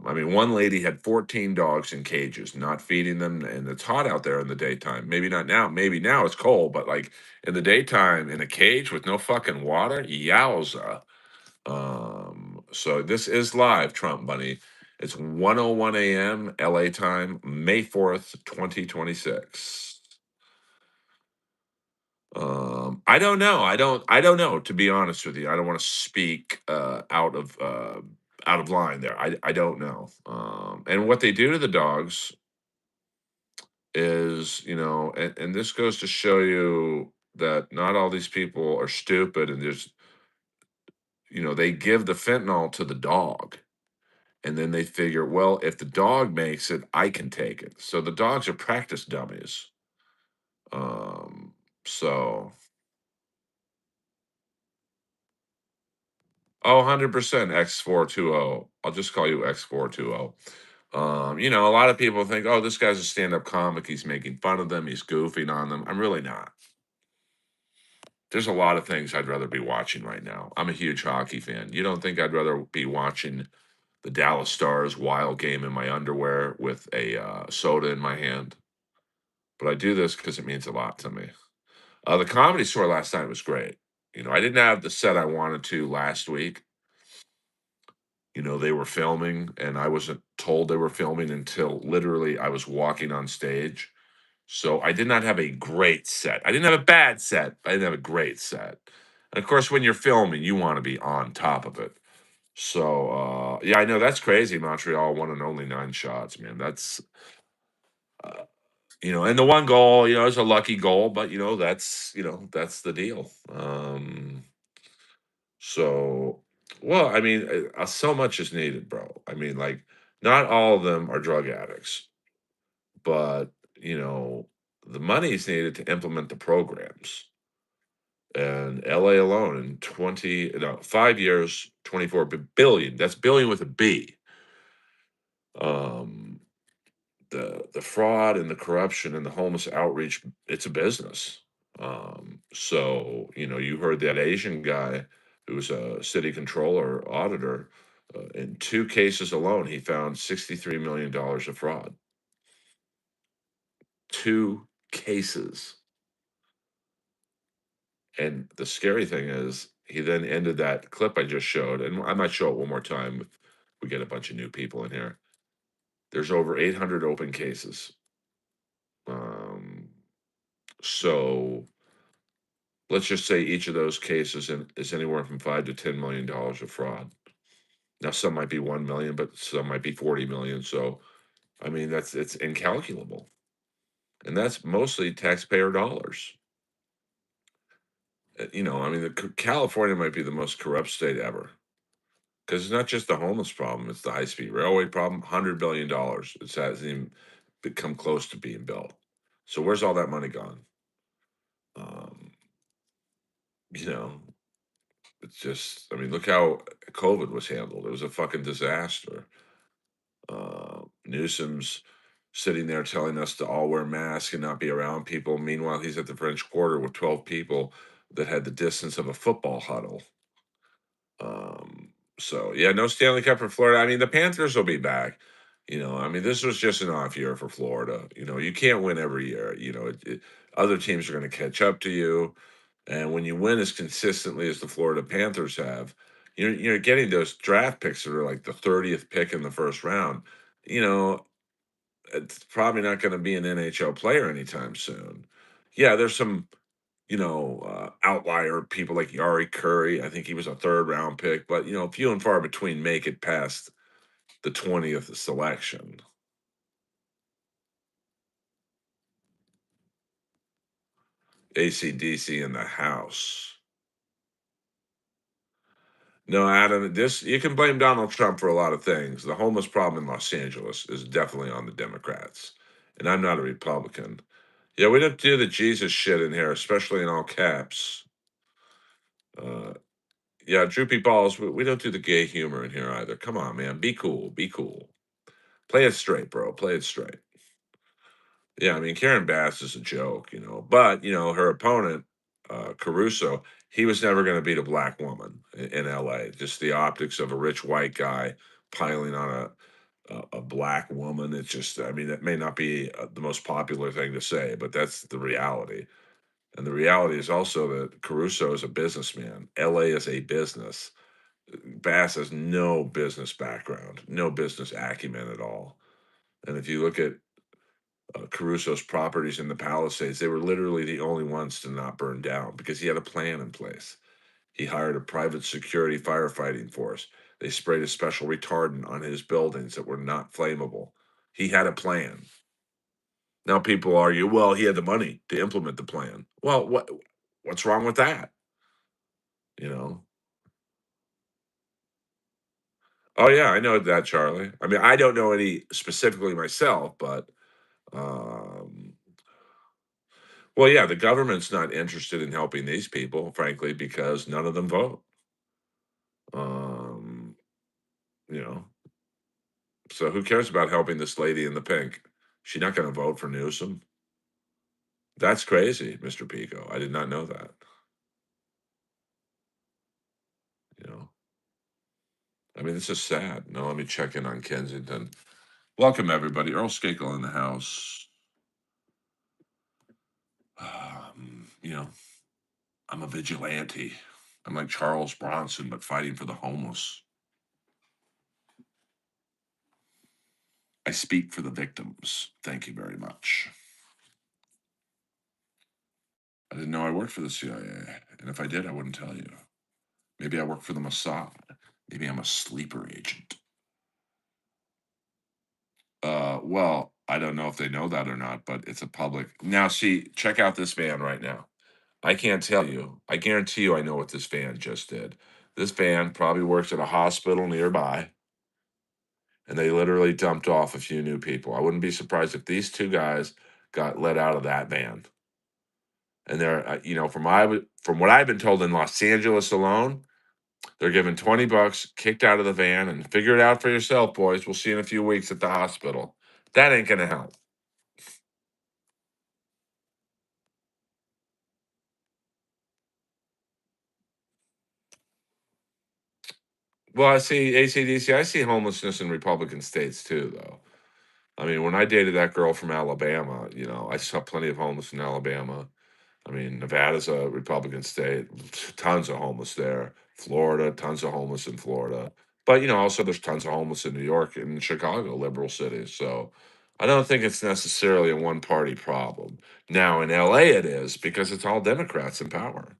I mean, one lady had 14 dogs in cages, not feeding them, and it's hot out there in the daytime. Maybe not now. Maybe now it's cold, but like in the daytime, in a cage with no fucking water, yowza. So this is live, Trump Bunny. It's 1:01 a.m. LA time, May 4th, 2026. I don't know. I don't know, to be honest with you. I don't want to speak out of line there. I don't know. And what they do to the dogs is, and this goes to show you that not all these people are stupid, and they give the fentanyl to the dog. And then they figure, well, if the dog makes it, I can take it. So the dogs are practice dummies. So Oh, 100% X420. I'll just call you X420. A lot of people think, oh, this guy's a stand-up comic. He's making fun of them. He's goofing on them. I'm really not. there's a lot of things I'd rather be watching right now. I'm a huge hockey fan. You don't think I'd rather be watching the Dallas Stars wild game in my underwear with a soda in my hand? But I do this because it means a lot to me. The Comedy Store last night was great. I didn't have the set I wanted to last week. They were filming, and I wasn't told they were filming until literally I was walking on stage. So I did not have a great set. I didn't have a bad set. I didn't have a great set. And of course, when you're filming, you want to be on top of it. So yeah, I know that's crazy. Montreal won in only 9 shots, man. That's uh, and the one goal, is a lucky goal, but that's the deal. So, well, I mean, so much is needed, bro. I mean, like, not all of them are drug addicts, but the money is needed to implement the programs. And LA alone in 5 years, 24 billion. That's billion with a B. Um, the fraud and the corruption and the homeless outreach, it's a business. So you heard that Asian guy who was a city controller auditor, in 2 cases alone he found $63 million of fraud. 2 cases. And the scary thing is he then ended that clip I just showed, and I might show it one more time if we get a bunch of new people in here. There's over 800 open cases. So let's just say each of those cases is anywhere from $5 to $10 million of fraud. Now, some might be 1 million, but some might be 40 million. So, I mean, it's incalculable, and that's mostly taxpayer dollars. I mean, California might be the most corrupt state ever because it's not just the homeless problem; it's the high-speed railway problem. $100 billion. It hasn't even become close to being built. So, where's all that money gone? Um, you know, it's just, I mean, look how COVID was handled. It was a fucking disaster. Newsom's sitting there telling us to all wear masks and not be around people. Meanwhile, he's at the French Quarter with 12 people that had the distance of a football huddle. So yeah, no Stanley Cup for Florida. I mean, the Panthers will be back. I mean, this was just an off year for Florida. You can't win every year. Other teams are going to catch up to you. And when you win as consistently as the Florida Panthers have, you're getting those draft picks that are like the 30th pick in the first round. You know, it's probably not going to be an NHL player anytime soon. Yeah, there's some, outlier people like Yari Curry. I think he was a third round pick, but few and far between make it past the 20th selection. ACDC in the house. No, Adam, this you can blame Donald Trump for a lot of things. The homeless problem in Los Angeles is definitely on the Democrats. And I'm not a Republican. Yeah, we don't do the Jesus shit in here, especially in all caps. Uh, yeah, droopy balls, we don't do the gay humor in here either. Come on, man. Be cool. Be cool. Play it straight, bro. Play it straight. Yeah, I mean, Karen Bass is a joke, but, her opponent, Caruso, he was never going to beat a black woman in LA. Just the optics of a rich white guy piling on a black woman. It's just, I mean, it may not be the most popular thing to say, but that's the reality. And the reality is also that Caruso is a businessman. LA is a business. Bass has no business background, no business acumen at all. And if you look at Caruso's properties in the Palisades, they were literally the only ones to not burn down because he had a plan in place. He hired a private security firefighting force. They sprayed a special retardant on his buildings that were not flammable. He had a plan. Now people argue, well, he had the money to implement the plan. Well, what's wrong with that? You know? Oh yeah, I know that, Charlie. I mean, I don't know any specifically myself, but um well, yeah, the government's not interested in helping these people, frankly, because none of them vote. Um, you know, so who cares about helping this lady in the pink? She's not going to vote for Newsom. That's crazy, Mr. Pico. I did not know that. I mean, this is sad. Now let me check in on Kensington. Welcome everybody. Earl Skakel in the house. You know, I'm a vigilante. I'm like Charles Bronson, but fighting for the homeless. I speak for the victims. Thank you very much. I didn't know I worked for the CIA. And if I did, I wouldn't tell you. Maybe I work for the Mossad. Maybe I'm a sleeper agent. Well, I don't know if they know that or not, but it's a public. Now, see, check out this van right now. I can't tell you. I guarantee you I know what this van just did. This van probably works at a hospital nearby, and they literally dumped off a few new people. I wouldn't be surprised if these two guys got let out of that van. And they're, from what I've been told in Los Angeles alone, they're given $20, kicked out of the van, and figure it out for yourself, boys. We'll see you in a few weeks at the hospital. That ain't gonna help. Well, I see ACDC. I see homelessness in Republican states too, though. I mean, when I dated that girl from Alabama, I saw plenty of homeless in Alabama. I mean, Nevada's a Republican state, tons of homeless there. Florida, tons of homeless in Florida. But, also there's tons of homeless in New York and Chicago, liberal cities. So I don't think it's necessarily a one party problem. Now, in LA, it is because it's all Democrats in power.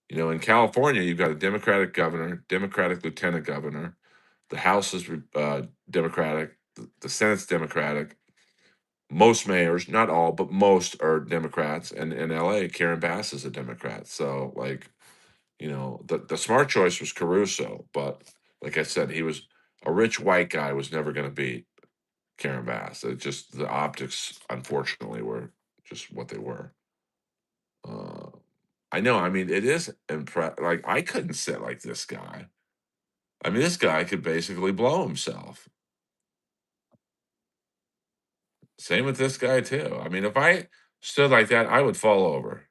In California, you've got a Democratic governor, Democratic lieutenant governor. The House is Democratic, the Senate's Democratic. Most mayors, not all, but most are Democrats. And in LA, Karen Bass is a Democrat. So, the smart choice was Caruso. But like I said, he was a rich white guy, was never going to beat Karen Bass. It just, the optics, unfortunately, were just what they were. Uh, I know. I mean, it is like, I couldn't sit like this guy. I mean, this guy could basically blow himself. Same with this guy, too. I mean, if I stood like that, I would fall over.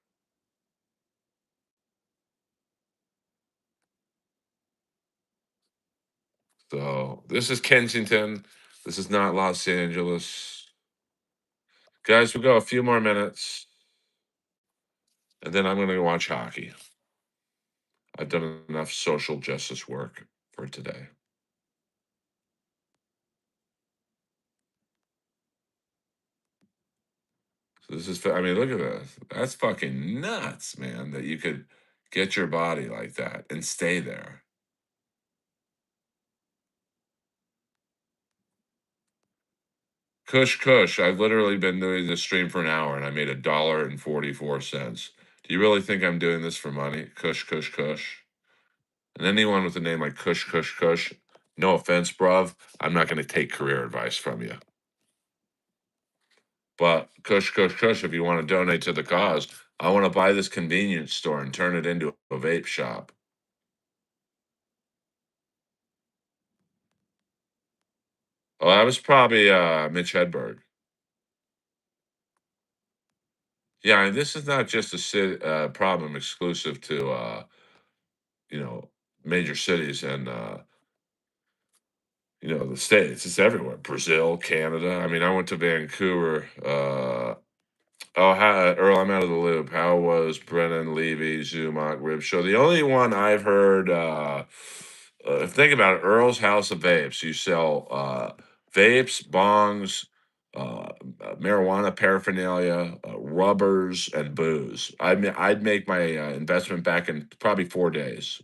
So this is Kensington. This is not Los Angeles. Guys, we'll go a few more minutes, and then I'm going to go watch hockey. I've done enough social justice work for today. So this is, I mean, look at this. That's fucking nuts, man, that you could get your body like that and stay there. Kush Kush, I've literally been doing this stream for an hour and I made $1.44. Do you really think I'm doing this for money? Kush Kush Kush. And anyone with a name like Kush Kush Kush, no offense, bruv, I'm not going to take career advice from you. But Kush Kush Kush, if you want to donate to the cause, I want to buy this convenience store and turn it into a vape shop. Oh, that was probably Mitch Hedberg. Yeah, and this is not just a problem exclusive to you know major cities and the states. It's everywhere. Brazil, Canada. I mean, I went to Vancouver. Oh, Earl, I'm out of the loop. How was Brennan Levy, Zumach, Rib Show? The only one I've heard, think about it, Earl's House of Vapes. You sell vapes, bongs, marijuana paraphernalia, rubbers, and booze. I'd make my investment back in probably 4 days.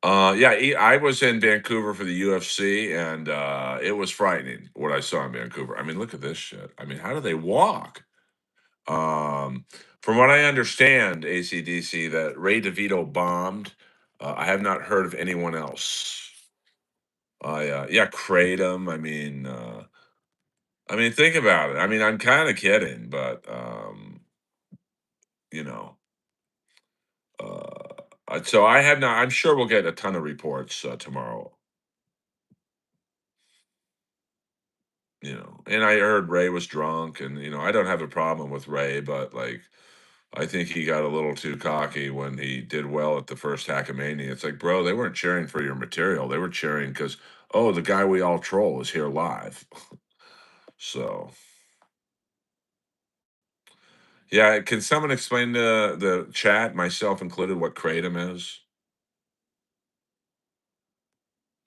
Yeah, I was in Vancouver for the UFC, and it was frightening what I saw in Vancouver. I mean, look at this shit. I mean, how do they walk? Um, from what I understand, ACDC, that Ray DeVito bombed. I have not heard of anyone else. Yeah, Kratom. I mean, think about it. I mean, I'm kind of kidding, but you know, so I have not. I'm sure we'll get a ton of reports tomorrow. And I heard Ray was drunk, and I don't have a problem with Ray, but like, I think he got a little too cocky when he did well at the first Hackamania. It's like, bro, they weren't cheering for your material. They were cheering because, oh, the guy we all troll is here live. So, yeah, can someone explain to the chat, myself included, what kratom is?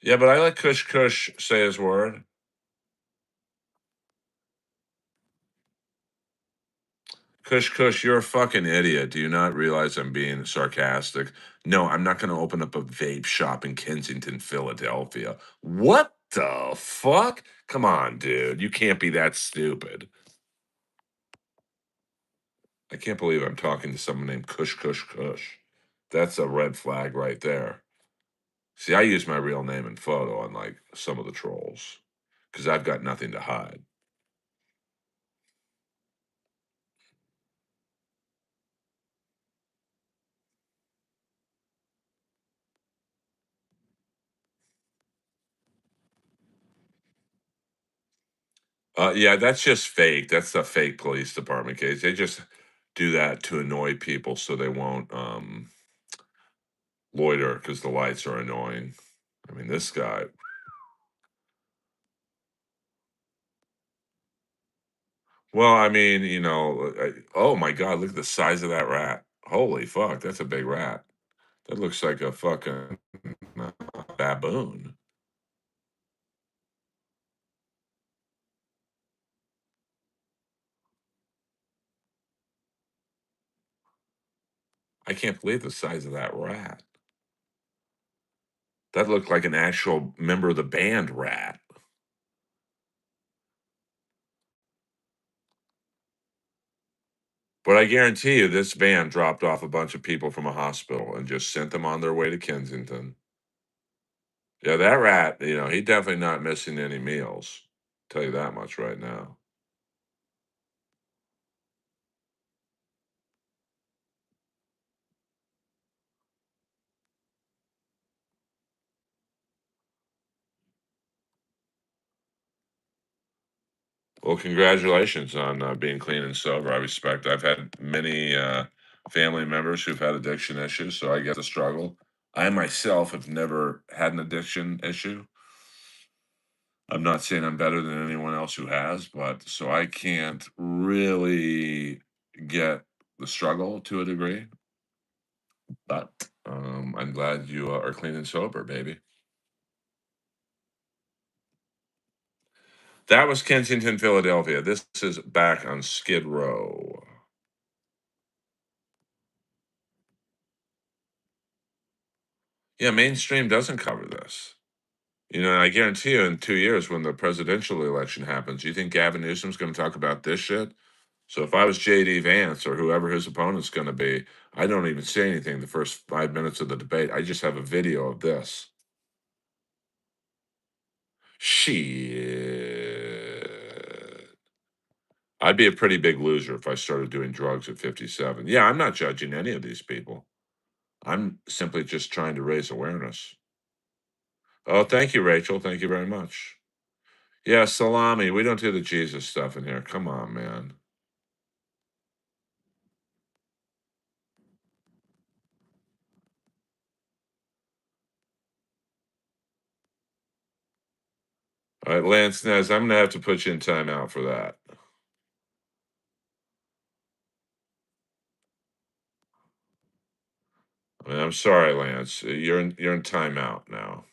Yeah, but I let Kush Kush say his word. Kush Kush, you're a fucking idiot. Do you not realize I'm being sarcastic? No, I'm not going to open up a vape shop in Kensington, Philadelphia. What the fuck? Come on, dude. You can't be that stupid. I can't believe I'm talking to someone named Kush Kush Kush. That's a red flag right there. See, I use my real name and photo on like some of the trolls because I've got nothing to hide. Yeah, that's just fake. That's the fake police department case. They just do that to annoy people so they won't loiter because the lights are annoying. I mean, this guy. Well, I mean, oh my God, look at the size of that rat. Holy fuck, that's a big rat. That looks like a fucking uh, baboon. I can't believe the size of that rat. That looked like an actual member of the band rat. But I guarantee you, this van dropped off a bunch of people from a hospital and just sent them on their way to Kensington. Yeah, that rat, he definitely not missing any meals. Tell you that much right now. Well, congratulations on being clean and sober. I respect. I've had many family members who've had addiction issues, so I get the struggle. I myself have never had an addiction issue. I'm not saying I'm better than anyone else who has, but so I can't really get the struggle to a degree. But I'm glad you are clean and sober, baby. That was Kensington, Philadelphia. This is back on Skid Row. Yeah, mainstream doesn't cover this. I guarantee you in 2 years when the presidential election happens, you think Gavin Newsom's going to talk about this shit? So if I was JD Vance or whoever his opponent's going to be, I don't even say anything the first 5 minutes of the debate. I just have a video of this. Shit. I'd be a pretty big loser if I started doing drugs at 57. Yeah, I'm not judging any of these people. I'm simply just trying to raise awareness. Oh, thank you, Rachel. Thank you very much. Yeah, salami. We don't do the Jesus stuff in here. Come on, man. All right, Lance Nez, I'm gonna have to put you in timeout for that. I mean, I'm sorry, Lance. You're in timeout now.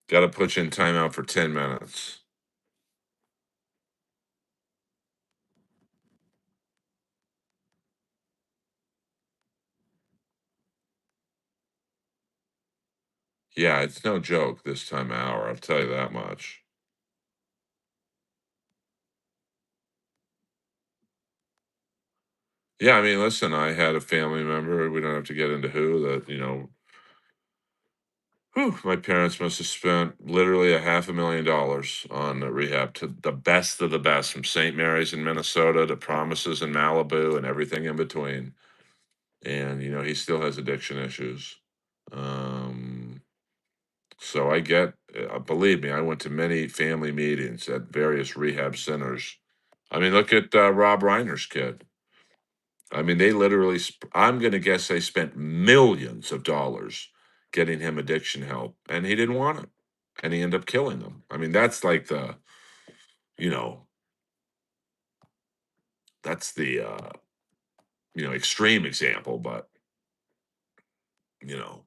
Got to put you in timeout for 10 minutes. Yeah, it's no joke this time of hour. I'll tell you that much. Yeah, I mean, listen, I had a family member. We don't have to get into who that. Whew, my parents must have spent literally $500,000 on rehab to the best of the best, from St. Mary's in Minnesota to Promises in Malibu and everything in between. And he still has addiction issues. Um, So I get, believe me, I went to many family meetings at various rehab centers. I mean, look at Rob Reiner's kid. I mean, they literally, I'm going to guess they spent millions of dollars getting him addiction help, and he didn't want it. And he ended up killing them. I mean, that's like the, you know, that's the, extreme example, but, you know,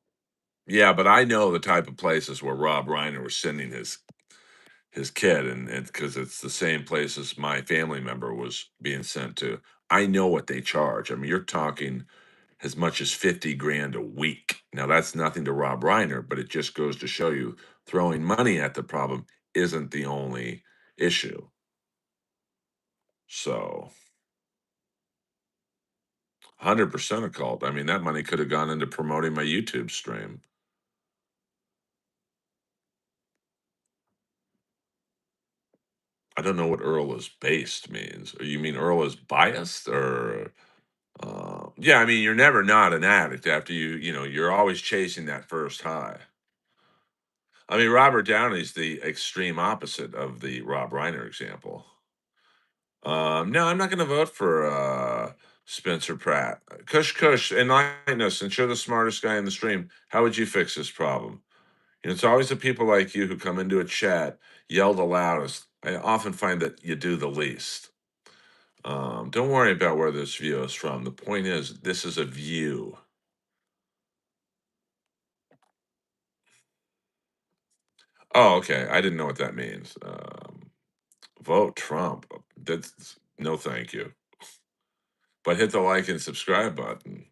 yeah, but I know the type of places where Rob Reiner was sending his kid, and because it's the same places my family member was being sent to. I know what they charge. I mean, you're talking as much as 50 grand a week. Now that's nothing to Rob Reiner, but it just goes to show you throwing money at the problem isn't the only issue. So 100% a cult. I mean, that money could have gone into promoting my YouTube stream. I don't know what Earl is based means. You mean Earl is biased, or yeah, I mean, you're never not an addict after you're always chasing that first high. I mean, Robert Downey's the extreme opposite of the Rob Reiner example. No, I'm not going to vote for Spencer Pratt. Kush Kush, enlighten us, since you're the smartest guy in the stream. How would you fix this problem? It's always the people like you who come into a chat, yell the loudest. I often find that you do the least. Don't worry about where this view is from. The point is, this is a view. Oh, okay. I didn't know what that means. Vote Trump. That's no, thank you. But hit the like and subscribe button.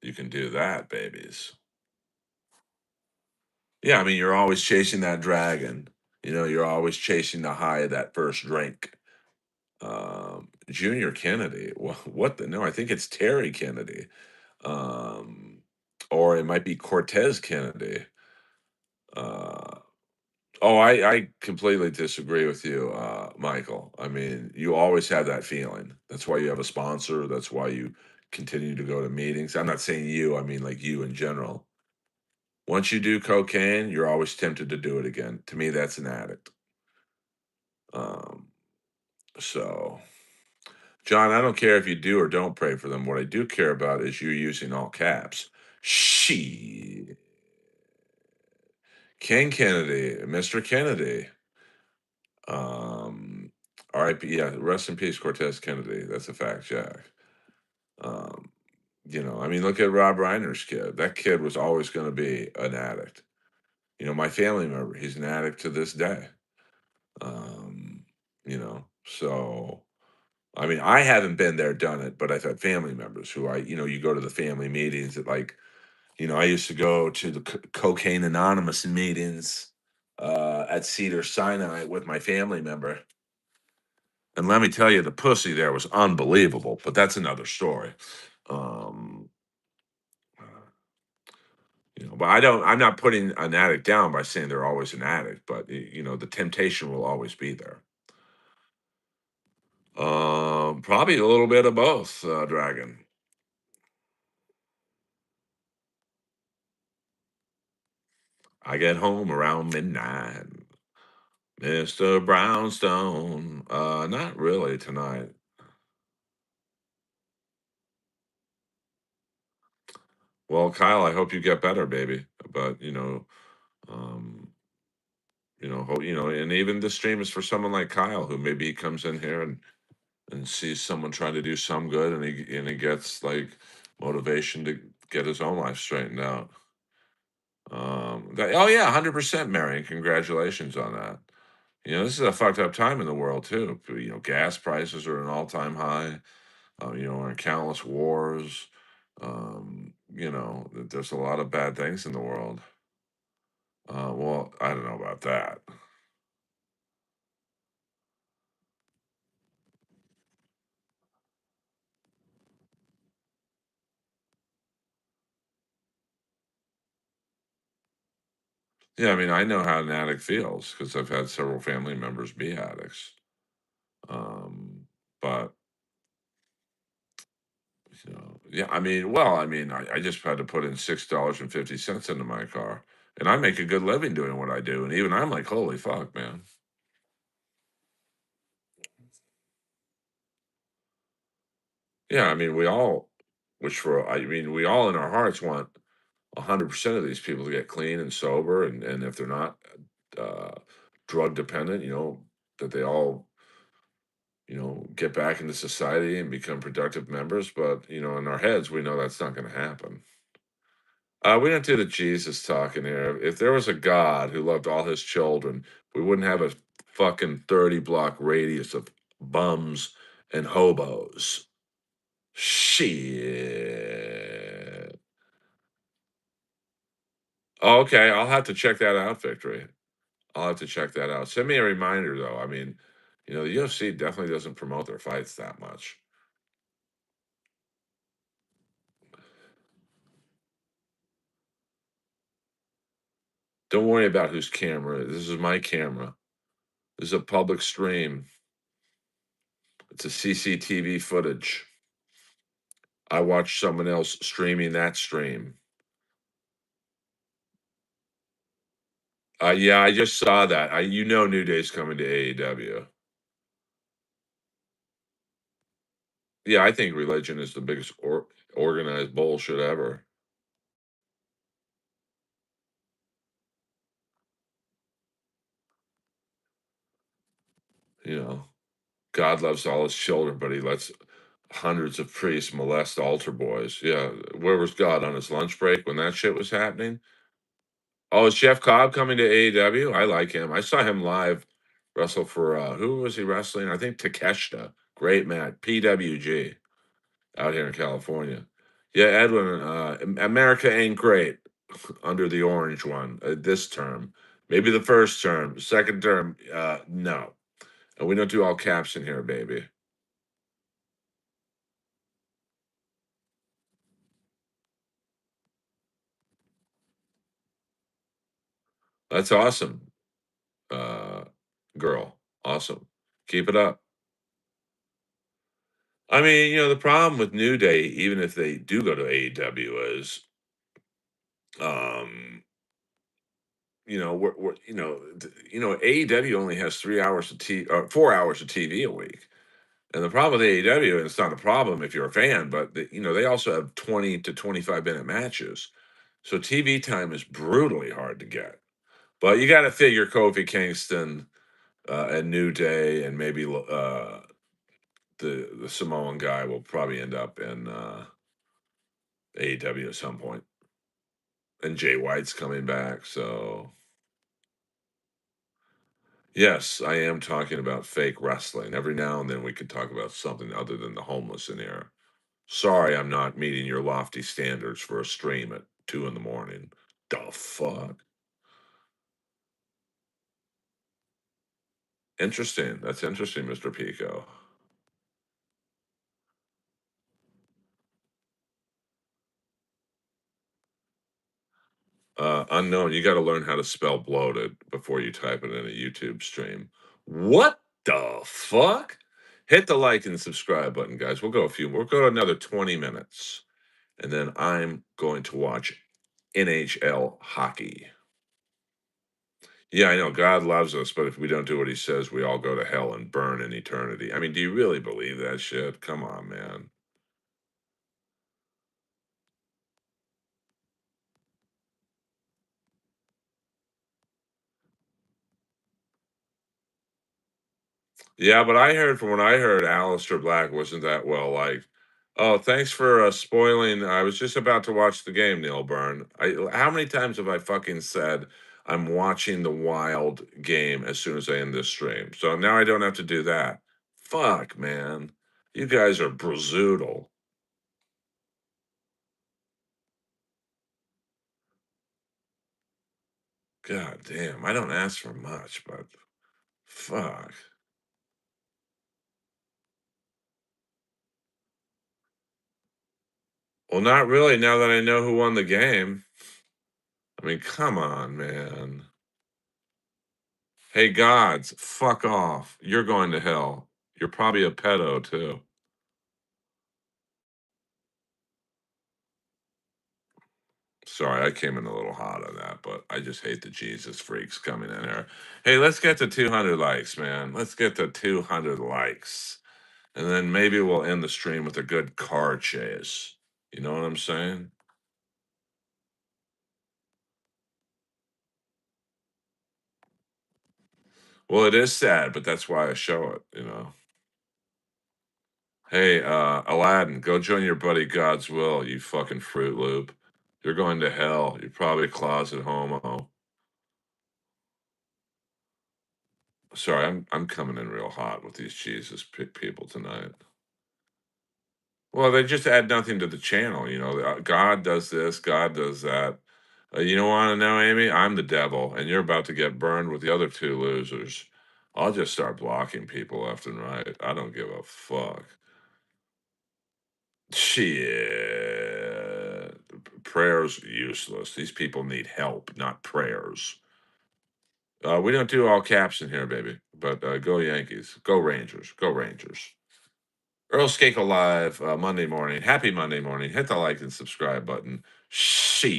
You can do that, babies. Yeah, I mean, you're always chasing that dragon. You're always chasing the high of that first drink. Junior Kennedy. What the? No, I think it's Terry Kennedy. Um, or it might be Cortez Kennedy. Uh, oh, I completely disagree with you, Michael. I mean, you always have that feeling. That's why you have a sponsor. That's why you continue to go to meetings. I'm not saying you, I mean like you in general. Once you do cocaine, you're always tempted to do it again. To me, that's an addict. Um, so, John, I don't care if you do or don't pray for them. What I do care about is you using all caps. She, King Kennedy, Mr. Kennedy. Um, R.I.P. Yeah, rest in peace, Cortez Kennedy. That's a fact, Jack. Um, I mean, look at Rob Reiner's kid. That kid was always going to be an addict. My family member, he's an addict to this day. Um, so I mean, I haven't been there, done it, but I've had family members who you go to the family meetings at I used to go to the Cocaine Anonymous meetings at Cedar Sinai with my family member. And let me tell you, the pussy there was unbelievable, but that's another story. Um, but I'm not putting an addict down by saying they're always an addict, but the temptation will always be there. Probably a little bit of both, Dragon. I get home around midnight. Mr. Brownstone. Not really tonight. Well, Kyle, I hope you get better, baby. But um, and even the stream is for someone like Kyle, who maybe he comes in here and sees someone trying to do some good, and he gets like motivation to get his own life straightened out. Oh yeah, 100%, Marion. Congratulations on that. This is a fucked up time in the world too. Gas prices are an all-time high. We're in countless wars. There's a lot of bad things in the world. Well, I don't know about that. Yeah, I mean, I know how an addict feels because I've had several family members be addicts. But yeah, I mean, well, I mean, I just had to put in $6.50 into my car And I make a good living doing what I do. And even I'm like, holy fuck, man. Yeah, I mean, we all, we all in our hearts want 100% of these people to get clean and sober. And if they're not uh, drug dependent, that they all, get back into society and become productive members. But, in our heads, we know that's not going to happen. We don't do the Jesus talking here. If there was a God who loved all his children, we wouldn't have a fucking 30-block radius of bums and hobos. Shit. Okay, I'll have to check that out, Victory. I'll have to check that out. Send me a reminder, though. I mean, the UFC definitely doesn't promote their fights that much. Don't worry about whose camera. This is my camera. This is a public stream. It's a CCTV footage. I watched someone else streaming that stream. Yeah, I just saw that. New Day's coming to AEW. Yeah, I think religion is the biggest organized bullshit ever. God loves all his children, but he lets hundreds of priests molest altar boys. Yeah, where was God on his lunch break when that shit was happening? Oh, is Jeff Cobb coming to AEW? I like him. I saw him live wrestle for who was he wrestling? I think Takeshita. Great match. PWG out here in California. Yeah, Edwin, America ain't great under the orange one this term. Maybe the first term, second term, no. And we don't do all caps in here, baby. That's awesome, girl. Awesome. Keep it up. I mean, the problem with New Day, even if they do go to AEW, is, um, AEW only has 3 hours of 4 hours of TV a week. And the problem with AEW, and it's not a problem if you're a fan, but they also have 20 to 25-minute matches. So TV time is brutally hard to get. But you got to figure Kofi Kingston and New Day and maybe the Samoan guy will probably end up in AEW at some point. And Jay White's coming back, so yes, I am talking about fake wrestling. Every now and then we could talk about something other than the homeless in here. Sorry, I'm not meeting your lofty standards for a stream at 2 in the morning. The fuck? Interesting. That's interesting, Mr. Pico. Unknown. You got to learn how to spell bloated before you type it in a YouTube stream. What the fuck? Hit the like and subscribe button, guys. We'll go another 20 minutes. And then I'm going to watch NHL hockey. Yeah, I know God loves us, but if we don't do what he says, we all go to hell and burn in eternity. I mean, do you really believe that shit? Come on, man. Yeah, but I heard from what I heard, Alistair Black wasn't that well liked. Oh, thanks for spoiling. I was just about to watch the game, Neil Byrne. How many times have I fucking said I'm watching the Wild game as soon as I end this stream? So now I don't have to do that. Fuck, man. You guys are brutal. God damn. I don't ask for much, but fuck. Well, not really now that I know who won the game. I mean, come on, man. Hey, gods, fuck off. You're going to hell. You're probably a pedo, too. Sorry, I came in a little hot on that, but I just hate the Jesus freaks coming in here. Hey, let's get to 200 likes, man. Let's get to 200 likes. And then maybe we'll end the stream with a good car chase. You know what I'm saying? Well, it is sad, but that's why I show it, you know. Hey, Aladdin, go join your buddy God's Will, you fucking Fruit Loop. You're going to hell. You're probably a closet homo. Sorry, I'm coming in real hot with these Jesus people tonight. Well, they just add nothing to the channel, you know. God does this, God does that. You don't want to know, Amy? I'm the devil, and you're about to get burned with the other two losers. I'll just start blocking people left and right. I don't give a fuck. Shit. Prayers useless. These people need help, not prayers. We don't do all caps in here, baby. But go Yankees. Go Rangers. Go Rangers. Earl Skakel live Monday morning. Happy Monday morning. Hit the like and subscribe button. Shit.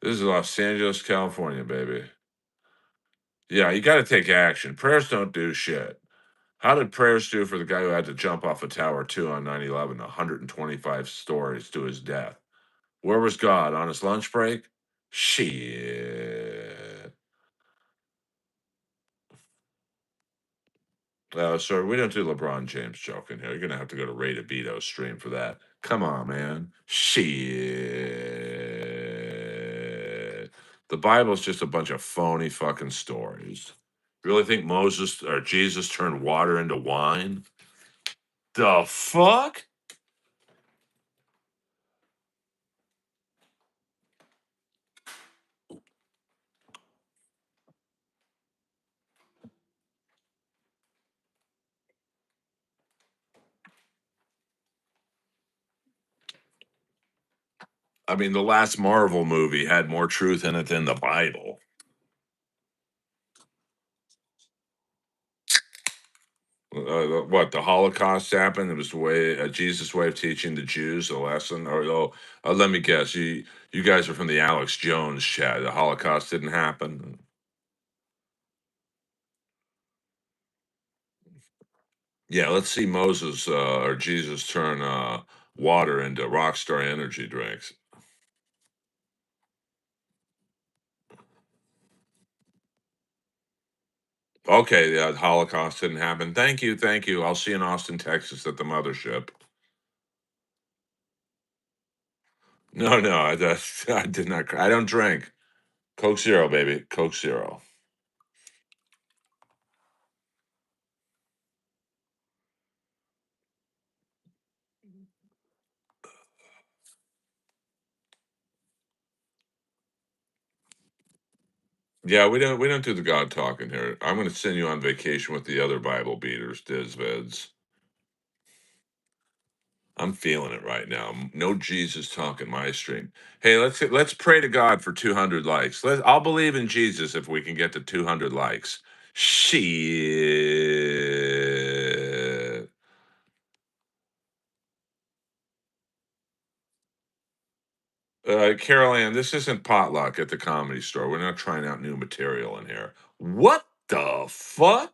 This is Los Angeles, California, baby. Yeah, you got to take action. Prayers don't do shit. How did prayers do for the guy who had to jump off a tower 2 on 9/11, 125 stories to his death? Where was God? On his lunch break? Shit. Sir, we don't do LeBron James joking here. You're gonna have to go to Ray DeVito's stream for that. Come on, man. Shit. The Bible's just a bunch of phony fucking stories. Really think Moses or Jesus turned water into wine? The fuck? I mean, the last Marvel movie had more truth in it than the Bible. What, the Holocaust happened? It was the way Jesus' way of teaching the Jews a lesson. Or let me guess, you guys are from the Alex Jones chat. The Holocaust didn't happen. Yeah, let's see Moses or Jesus turn water into Rockstar energy drinks. Okay, the Holocaust didn't happen. Thank you, thank you. I'll see you in Austin, Texas, at the mothership. No, no, I did not. I don't drink. Coke Zero, baby. Coke Zero. Yeah, we don't do the God talking here. I'm going to send you on vacation with the other Bible beaters, Dizvids. I'm feeling it right now. No Jesus talk in my stream. Hey, let's pray to God for 200 likes. I'll believe in Jesus if we can get to 200 likes. Shit. Carol Ann, this isn't potluck at the Comedy Store. We're not trying out new material in here. What the fuck?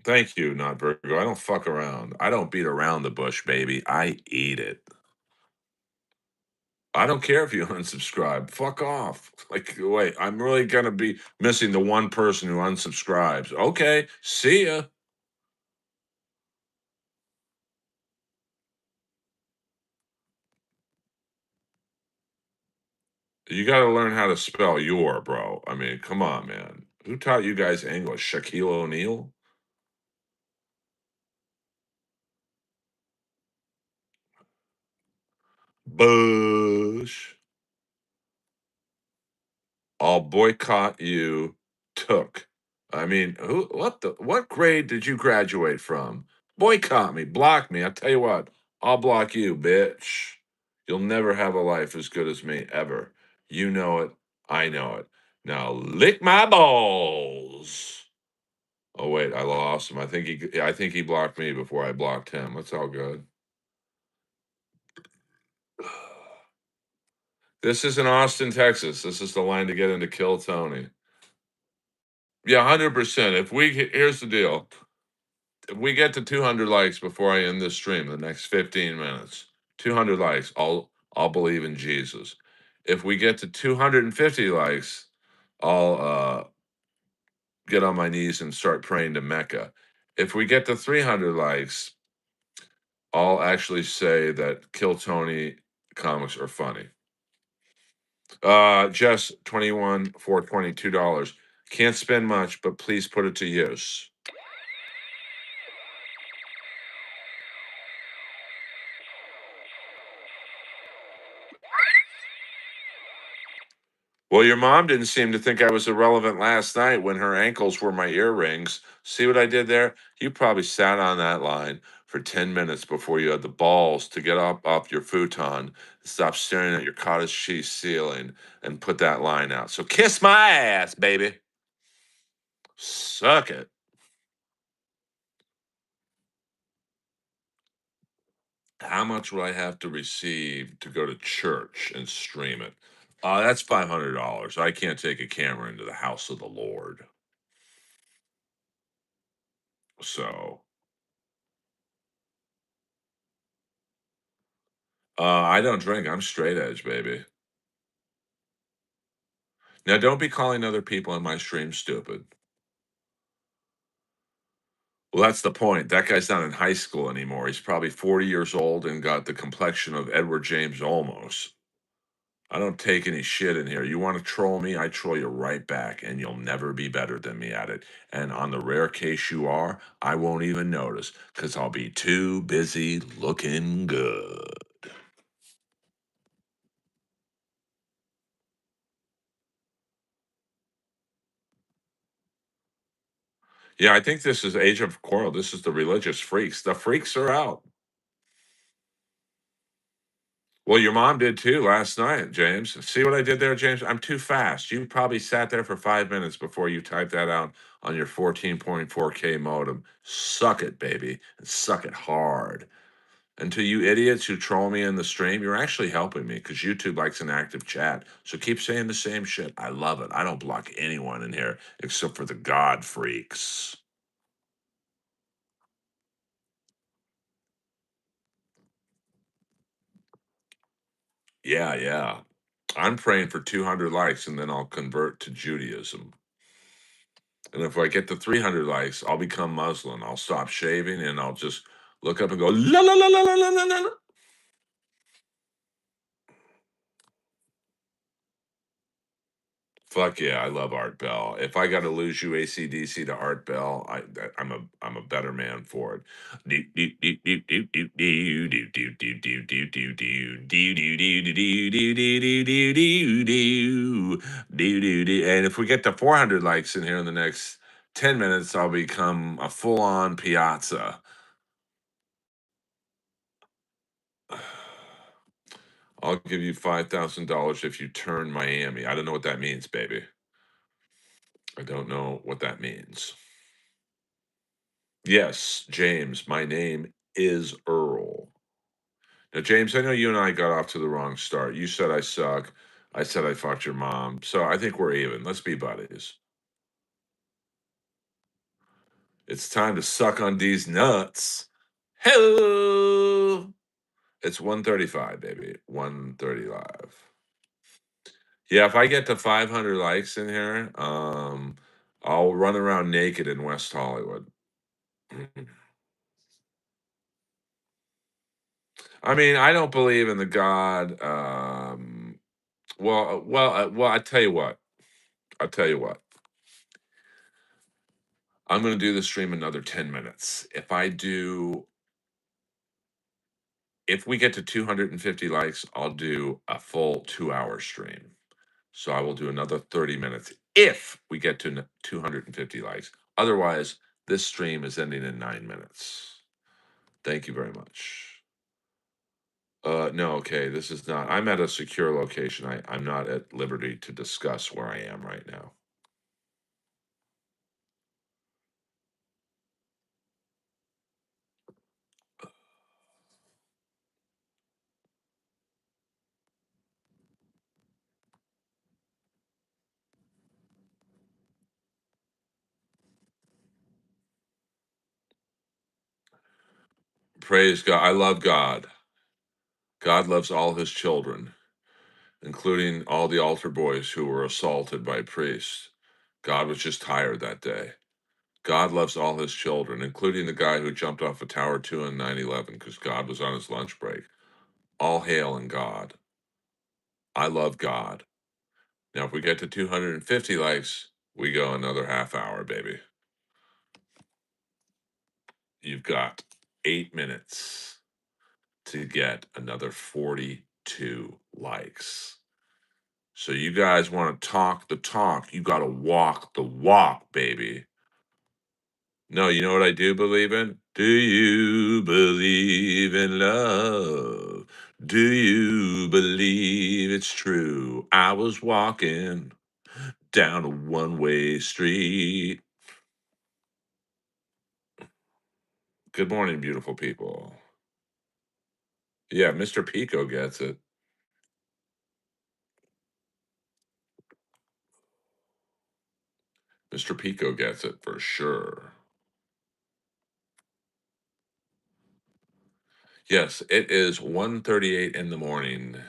Thank you, not Virgo. I don't fuck around. I don't beat around the bush, baby. I eat it. I don't care if you unsubscribe. Fuck off. Like, wait, I'm really gonna be missing the one person who unsubscribes. Okay, see ya. You gotta learn how to spell your, bro. I mean, come on, man. Who taught you guys English? Shaquille O'Neal? Bush. I'll boycott you. Took. I mean, what grade did you graduate from? Boycott me, block me. I'll tell you what, I'll block you, bitch. You'll never have a life as good as me, ever. You know it, I know it. Now lick my balls. Oh wait, I lost him. I think he blocked me before I blocked him. That's all good. This is in Austin, Texas. This is the line to get into Kill Tony. Yeah, 100%. Here's the deal. If we get to 200 likes before I end this stream, the next 15 minutes, 200 likes, I'll believe in Jesus. If we get to 250 likes, I'll get on my knees and start praying to Mecca. If we get to 300 likes, I'll actually say that Kill Tony comics are funny. Jess 21 for $22. Can't spend much, but please put it to use. Well, your mom didn't seem to think I was irrelevant last night when her ankles were my earrings. See what I did there? You probably sat on that line for 10 minutes before you had the balls to get up off your futon, stop staring at your cottage cheese ceiling, and put that line out. So kiss my ass, baby. Suck it. How much would I have to receive to go to church and stream it? That's $500. I can't take a camera into the house of the Lord. So, I don't drink. I'm straight edge, baby. Now, don't be calling other people in my stream stupid. Well, that's the point. That guy's not in high school anymore. He's probably 40 years old and got the complexion of Edward James Olmos. I don't take any shit in here. You want to troll me, I troll you right back, and you'll never be better than me at it. And on the rare case you are, I won't even notice because I'll be too busy looking good. Yeah, I think this is Age of Quarrel. This is the religious freaks. The freaks are out. Well, your mom did too last night, James. See what I did there, James? I'm too fast. You probably sat there for 5 minutes before you typed that out on your 14.4K modem. Suck it, baby, and suck it hard. And to you idiots who troll me in the stream, you're actually helping me because YouTube likes an active chat. So keep saying the same shit. I love it. I don't block anyone in here except for the God freaks. Yeah, yeah. I'm praying for 200 likes and then I'll convert to Judaism. And if I get to 300 likes, I'll become Muslim. I'll stop shaving and I'll just look up and go, la la la la la la la la. Fuck yeah, I love Art Bell. If I got to lose you AC/DC to Art Bell, I'm a better man for it. And if we get to 400 likes in here in the next 10 minutes, I'll become a full-on piazza. I'll give you $5,000 if you turn Miami. I don't know what that means, baby. I don't know what that means. Yes, James, my name is Earl. Now, James, I know you and I got off to the wrong start. You said I suck. I said I fucked your mom. So I think we're even. Let's be buddies. It's time to suck on these nuts. Hello. It's 1:35, baby. 1:30 live. Yeah, if I get to 500 likes in here, I'll run around naked in West Hollywood. I mean, I don't believe in the God. Well. I tell you what. I'll tell you what. I'm going to do the stream another 10 minutes. If we get to 250 likes, I'll do a full 2-hour stream. So I will do another 30 minutes if we get to 250 likes. Otherwise, this stream is ending in 9 minutes. Thank you very much. No, okay, this is not. I'm at a secure location. I'm not at liberty to discuss where I am right now. Praise God. I love God. God loves all his children, including all the altar boys who were assaulted by priests. God was just tired that day. God loves all his children, including the guy who jumped off of Tower 2 in 9/11 because God was on his lunch break. All hail in God. I love God. Now, if we get to 250 likes, we go another half hour, baby. You've got 8 minutes to get another 42 likes. So you guys want to talk the talk, you got to walk the walk, baby. No, you know what I do believe in? Do you believe in love? Do you believe it's true? I was walking down a one-way street. Good morning, beautiful people. Yeah, Mr. Pico gets it. Mr. Pico gets it for sure. Yes, it is 1:38 in the morning.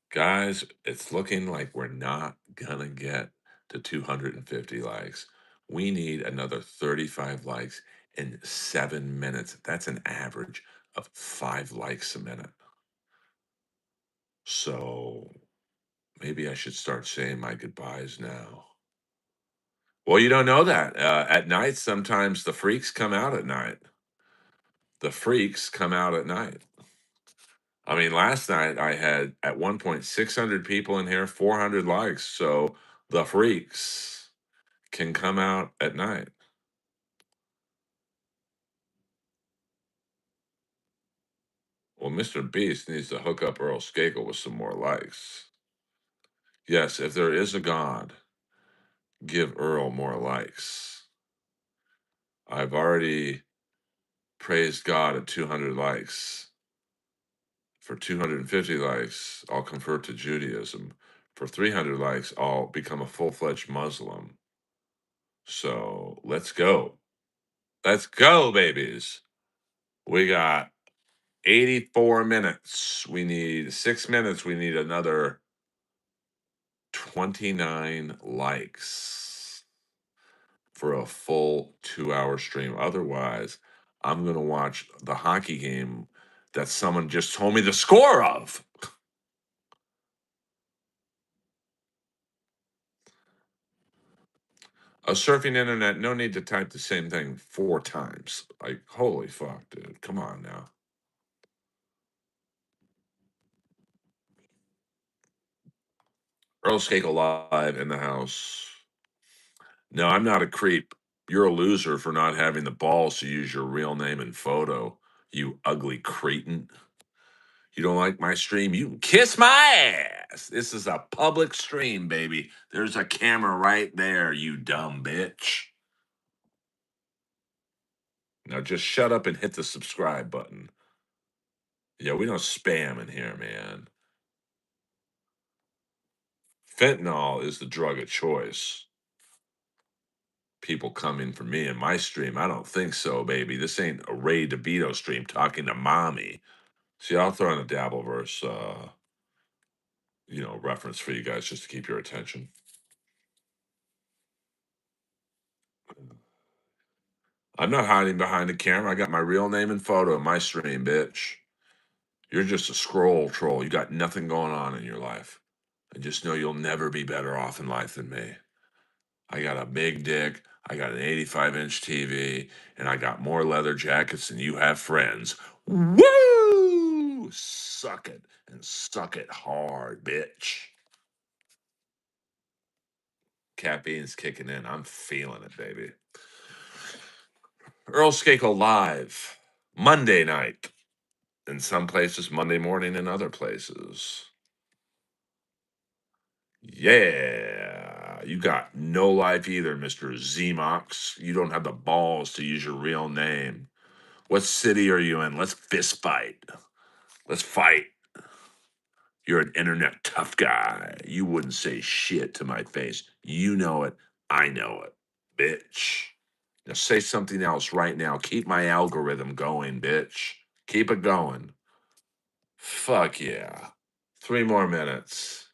Guys, it's looking like we're not gonna get to 250 likes. We need another 35 likes in 7 minutes. That's an average of 5 likes a minute. So maybe I should start saying my goodbyes now. Well, you don't know that. At night, sometimes the freaks come out at night. The freaks come out at night. I mean, last night I had at one point 600 people in here, 400 likes. So the freaks can come out at night. Well, Mr. Beast needs to hook up Earl Skakel with some more likes. Yes, if there is a God, give Earl more likes. I've already praised God at 200 likes. For 250 likes, I'll convert to Judaism. For 300 likes, I'll become a full-fledged Muslim. So let's go. Let's go, babies. We got 84 minutes. We need 6 minutes. We need another 29 likes for a full 2-hour stream. Otherwise, I'm going to watch the hockey game that someone just told me the score of. A surfing internet, no need to type the same thing 4 times. Like, holy fuck, dude. Come on now. Earl Skakel live in the house. No, I'm not a creep. You're a loser for not having the balls to use your real name and photo, you ugly cretin. You don't like my stream? You can kiss my ass. This is a public stream, baby. There's a camera right there, you dumb bitch. Now just shut up and hit the subscribe button. Yeah, we don't spam in here, man. Fentanyl is the drug of choice. People coming for me in my stream. I don't think so, baby. This ain't a Ray DeVito stream talking to mommy. See, I'll throw in a Dabbleverse, reference for you guys just to keep your attention. I'm not hiding behind the camera. I got my real name and photo in my stream, bitch. You're just a scroll troll. You got nothing going on in your life. And just know you'll never be better off in life than me. I got a big dick. I got an 85-inch TV. And I got more leather jackets than you have friends. Woo! Suck it. And suck it hard, bitch. Caffeine's kicking in. I'm feeling it, baby. Earl Skakel live Monday night. In some places, Monday morning in other places. Yeah, you got no life either, Mr. Zemox. You don't have the balls to use your real name. What city are you in? Let's fist fight. Let's fight. You're an internet tough guy. You wouldn't say shit to my face. You know it. I know it. Bitch. Now say something else right now. Keep my algorithm going, bitch. Keep it going. Fuck yeah. 3 more minutes.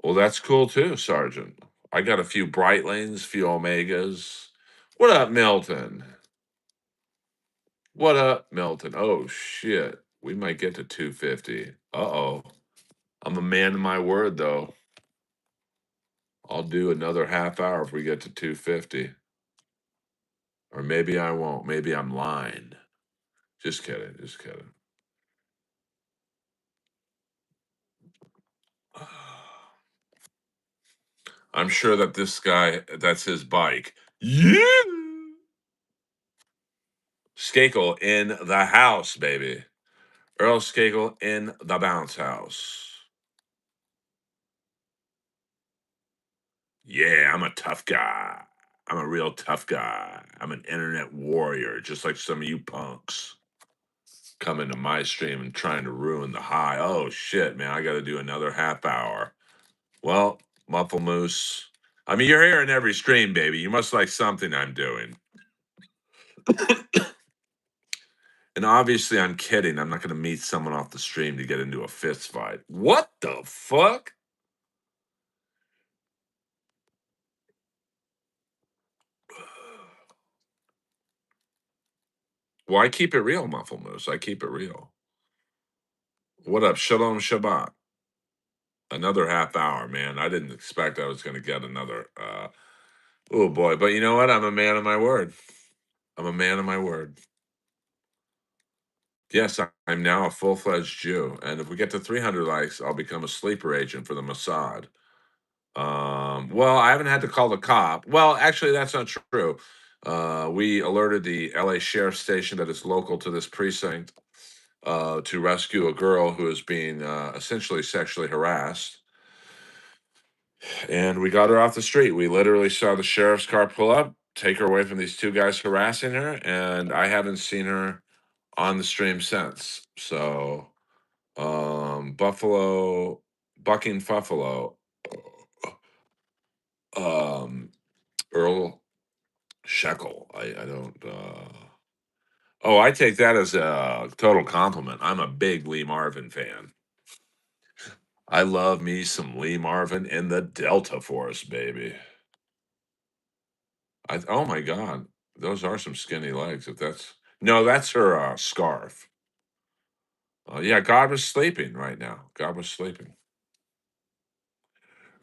Well, that's cool too, Sergeant. I got a few bright lanes, few omegas. What up, Milton? What up, Milton? Oh shit. We might get to 250. Uh-oh. I'm a man of my word though. I'll do another half hour if we get to 250. Or maybe I won't. Maybe I'm lying. Just kidding. Just kidding. I'm sure that this guy, that's his bike. Yeah. Skakel in the house, baby. Earl Skakel in the bounce house. Yeah, I'm a tough guy. I'm a real tough guy. I'm an internet warrior, just like some of you punks coming to my stream and trying to ruin the high. Oh shit, man, I got to do another half hour. Well, Muffle Moose. I mean, you're here in every stream, baby. You must like something I'm doing. And obviously, I'm kidding. I'm not going to meet someone off the stream to get into a fist fight. What the fuck? Well, I keep it real, Muffle Moose. I keep it real. What up? Shalom Shabbat. Another half hour, man. I didn't expect I was going to get another. Oh boy. But you know what? I'm a man of my word. I'm a man of my word. Yes, I'm now a full-fledged Jew. And if we get to 300 likes, I'll become a sleeper agent for the Mossad. Well, I haven't had to call the cop. Well, actually, that's not true. We alerted the LA Sheriff's Station that is local to this precinct to rescue a girl who is being essentially sexually harassed. And we got her off the street. We literally saw the sheriff's car pull up, take her away from these two guys harassing her, and I haven't seen her on the stream since. So, Buffalo, Bucking Fuffalo, Earl Shekel. I don't. Oh, I take that as a total compliment. I'm a big Lee Marvin fan. I love me some Lee Marvin in the Delta Force, baby. Oh my God, those are some skinny legs. If that's no, that's her scarf. Yeah, God was sleeping right now. God was sleeping.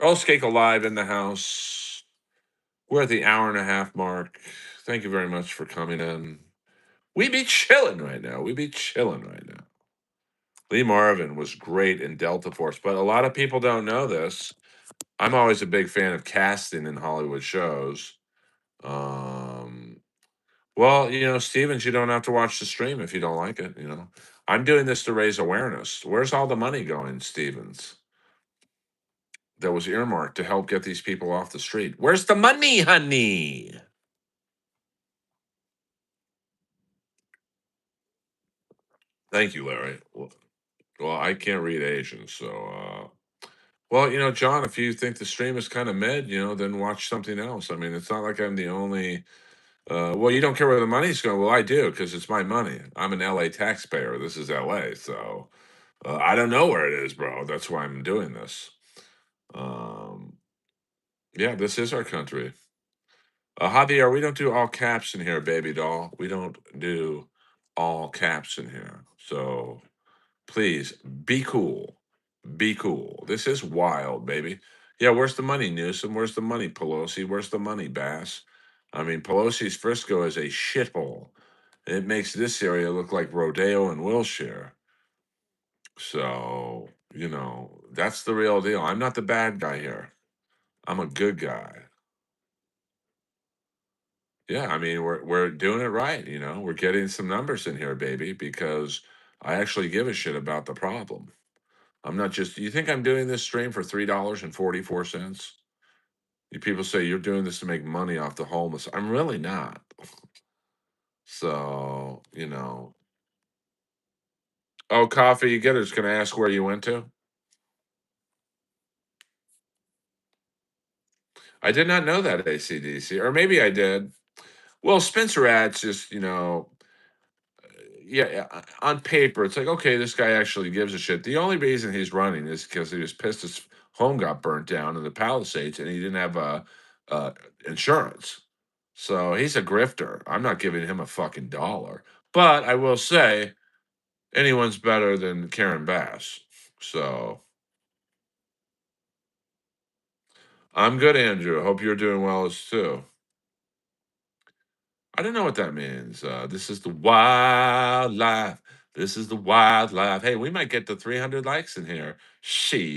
Earl Skakel live in the house. We're at the hour and a half mark. Thank you very much for coming in. We be chilling right now. We be chilling right now. Lee Marvin was great in Delta Force, but a lot of people don't know this. I'm always a big fan of casting in Hollywood shows. Um, well, Stevens, you don't have to watch the stream if you don't like it. I'm doing this to raise awareness. Where's all the money going, Stevens? That was earmarked to help get these people off the street. Where's the money, honey? Thank you, Larry. Well, I can't read Asian, so well, John, if you think the stream is kind of mid, then watch something else. I mean, it's not like I'm the only. Well, you don't care where the money's going. Well, I do because it's my money. I'm an LA taxpayer. This is LA, so I don't know where it is, bro. That's why I'm doing this. Yeah, this is our country. Javier, we don't do all caps in here, baby doll. We don't do all caps in here. So please be cool. Be cool. This is wild, baby. Yeah, where's the money, Newsom? Where's the money, Pelosi? Where's the money, Bass? I mean, Pelosi's Frisco is a shithole. It makes this area look like Rodeo and Wilshire. So, that's the real deal. I'm not the bad guy here. I'm a good guy. Yeah, I mean, we're doing it right, We're getting some numbers in here, baby, because I actually give a shit about the problem. I'm not just you think I'm doing this stream for $3.44? You people say you're doing this to make money off the homeless. I'm really not. So, Oh, coffee, you get it. Just gonna ask where you went to. I did not know that, ACDC, or maybe I did. Well, Spencer Ads just, yeah, on paper, it's like, okay, this guy actually gives a shit. The only reason he's running is because he was pissed his home got burnt down in the Palisades and he didn't have uh, insurance. So he's a grifter. I'm not giving him a fucking dollar. But I will say, anyone's better than Karen Bass. So I'm good, Andrew. Hope you're doing well as too. I don't know what that means. This is the wildlife. This is the wildlife. Hey, we might get to 300 likes in here. Shit.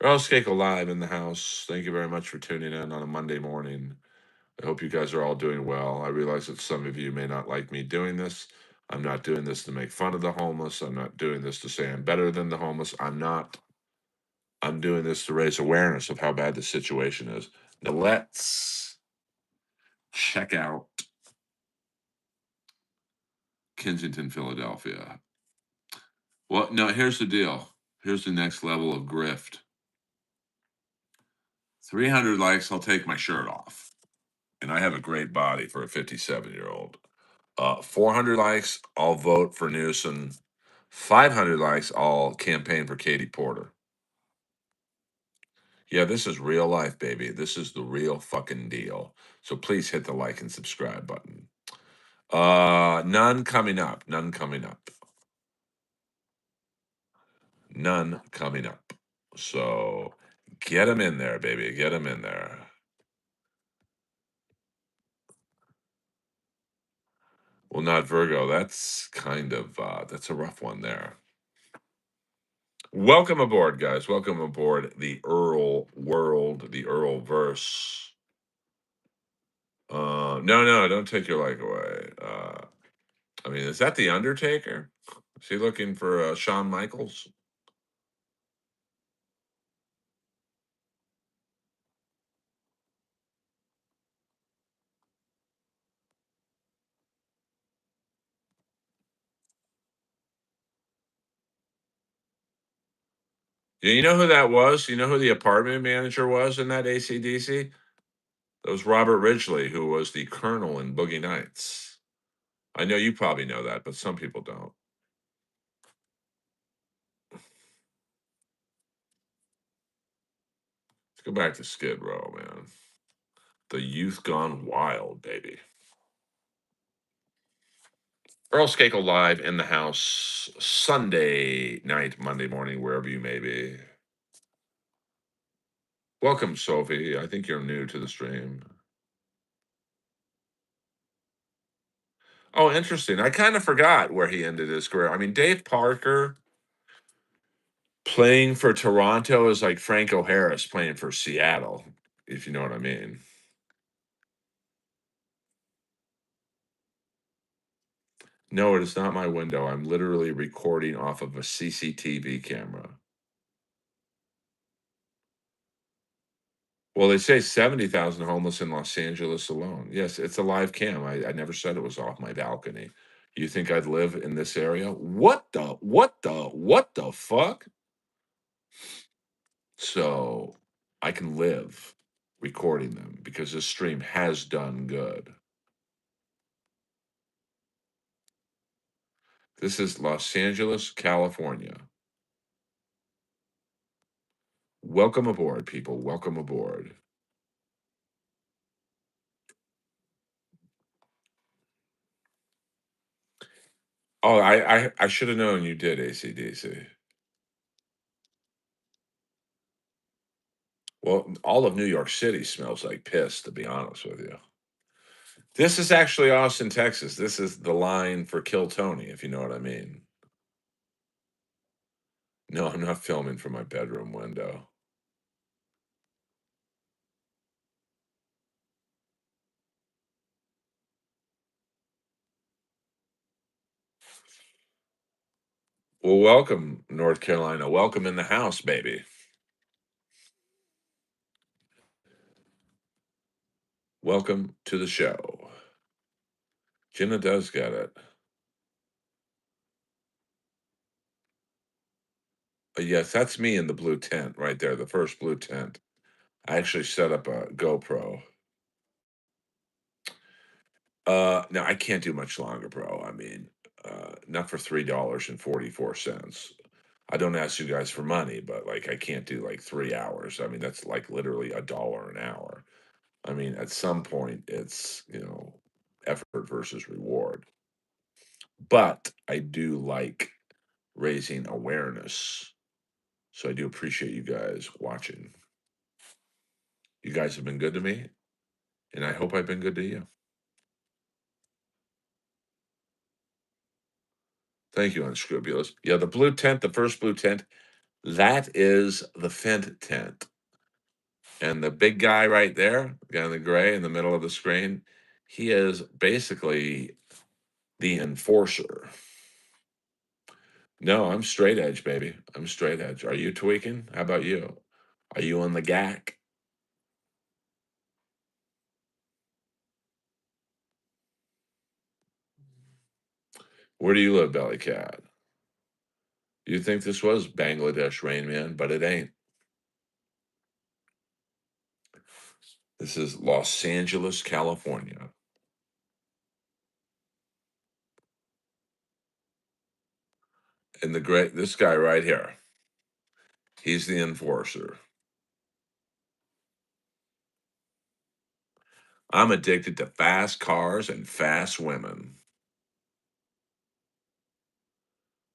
Earl Skakel live in the house. Thank you very much for tuning in on a Monday morning. I hope you guys are all doing well. I realize that some of you may not like me doing this. I'm not doing this to make fun of the homeless. I'm not doing this to say I'm better than the homeless. I'm not. I'm doing this to raise awareness of how bad the situation is. Now let's check out Kensington, Philadelphia. Well, no, here's the deal. Here's the next level of grift. 300 likes, I'll take my shirt off. And I have a great body for a 57-year-old. 400 likes, I'll vote for Newsom. 500 likes, I'll campaign for Katie Porter. Yeah, this is real life, baby. This is the real fucking deal. So please hit the like and subscribe button. None coming up. None coming up. None coming up. So get them in there, baby. Get them in there. Well, not Virgo. That's kind of that's a rough one there. Welcome aboard, guys. Welcome aboard the Earl world, the Earlverse. No, don't take your like away. I mean, is that the Undertaker? Is he looking for Shawn Michaels? Yeah, you know who that was? You know who the apartment manager was in that ACDC? That was Robert Ridgely, who was the colonel in Boogie Nights. I know you probably know that, but some people don't. Let's go back to Skid Row, man. The youth gone wild, baby. Earl Skakel live in the house Sunday night, Monday morning, wherever you may be. Welcome, Sophie. I think you're new to the stream. Oh, interesting. I kind of forgot where he ended his career. I mean, Dave Parker playing for Toronto is like Franco Harris playing for Seattle, if you know what I mean. No, it is not my window. I'm literally recording off of a CCTV camera. Well, they say 70,000 homeless in Los Angeles alone. Yes, it's a live cam. I never said it was off my balcony. You think I'd live in this area? What the fuck? So I can live recording them because this stream has done good. This is Los Angeles, California. Welcome aboard, people. Welcome aboard. Oh, I should have known you did ACDC. Well, all of New York City smells like piss, to be honest with you. This is actually Austin, Texas. This is the line for Kill Tony, if you know what I mean. No, I'm not filming from my bedroom window. Well, welcome, North Carolina. Welcome in the house, baby. Welcome to the show. Jenna does get it. Yes, that's me in the blue tent right there, the first blue tent. I actually set up a GoPro. No, I can't do much longer, bro. I mean, not for $3.44. I don't ask you guys for money, but like I can't do like 3 hours. I mean, that's like literally $1 an hour. I mean, at some point, it's effort versus reward. But I do like raising awareness, so I do appreciate you guys watching. You guys have been good to me, and I hope I've been good to you. Thank you, Unscrupulous. Yeah, the blue tent, the first blue tent, that is the Fent tent. And the big guy right there, the guy in the gray in the middle of the screen, he is basically the enforcer. No, I'm straight edge, baby. I'm straight edge. Are you tweaking? How about you? Are you on the gack? Where do you live, Belly Cat? You think this was Bangladesh, Rain Man, but it ain't. This is Los Angeles, California. And the great, this guy right here, he's the enforcer. I'm addicted to fast cars and fast women.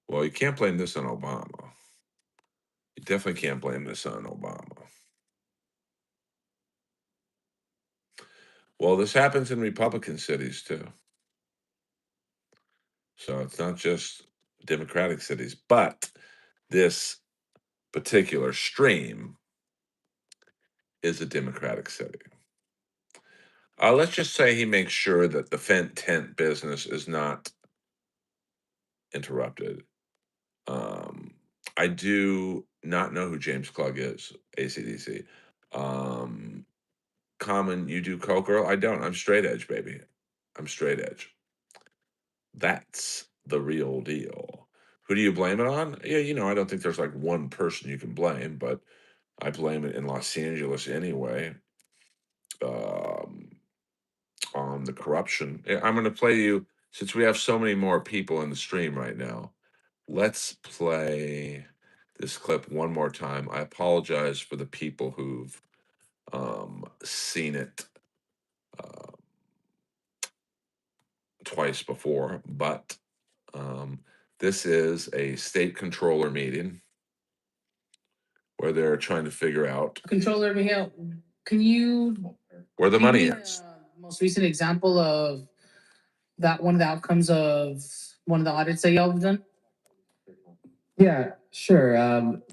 Well, you can't blame this on Obama. You definitely can't blame this on Obama. Well, this happens in Republican cities too. So it's not just Democratic cities, but this particular stream is a Democratic city. Let's just say he makes sure that the Fent tent business is not interrupted. I do not know who James Klug is, ACDC. Common, you do Coke, Earl? I don't. I'm straight edge, baby. I'm straight edge. That's the real deal. Who do you blame it on? Yeah, I don't think there's like one person you can blame, but I blame it in Los Angeles anyway. On the corruption. I'm going to play you, since we have so many more people in the stream right now, let's play this clip one more time. I apologize for the people who've seen it twice before, but this is a state controller meeting where they're trying to figure out Controller Miguel, can you where the give money me is. most recent example of that one of the outcomes of one of the audits that y'all have done? Yeah, sure.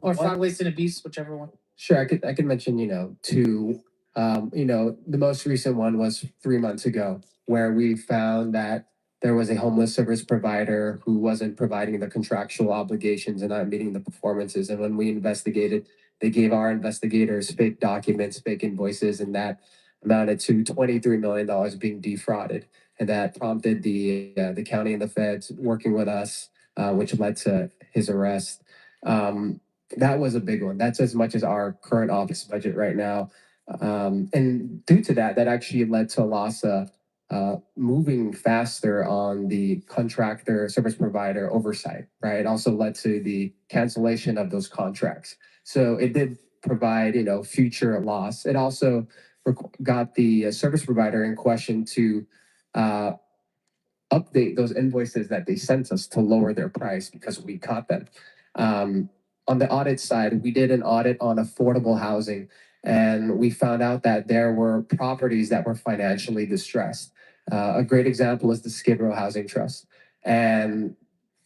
Or fraud, waste, and abuse, whichever one. Sure, I could mention, two. The most recent one was 3 months ago, where we found that there was a homeless service provider who wasn't providing the contractual obligations and not meeting the performances. And when we investigated, they gave our investigators fake documents, fake invoices, and that amounted to $23 million being defrauded. And that prompted the county and the feds working with us, which led to his arrest. That was a big one. That's as much as our current office budget right now. And due to that, that actually led to a loss of moving faster on the contractor service provider oversight, right? It also led to the cancellation of those contracts. So it did provide, future loss. It also got the service provider in question to uh, update those invoices that they sent us to lower their price because we caught them. On the audit side, we did an audit on affordable housing, and we found out that there were properties that were financially distressed. A great example is the Skid Row Housing Trust. And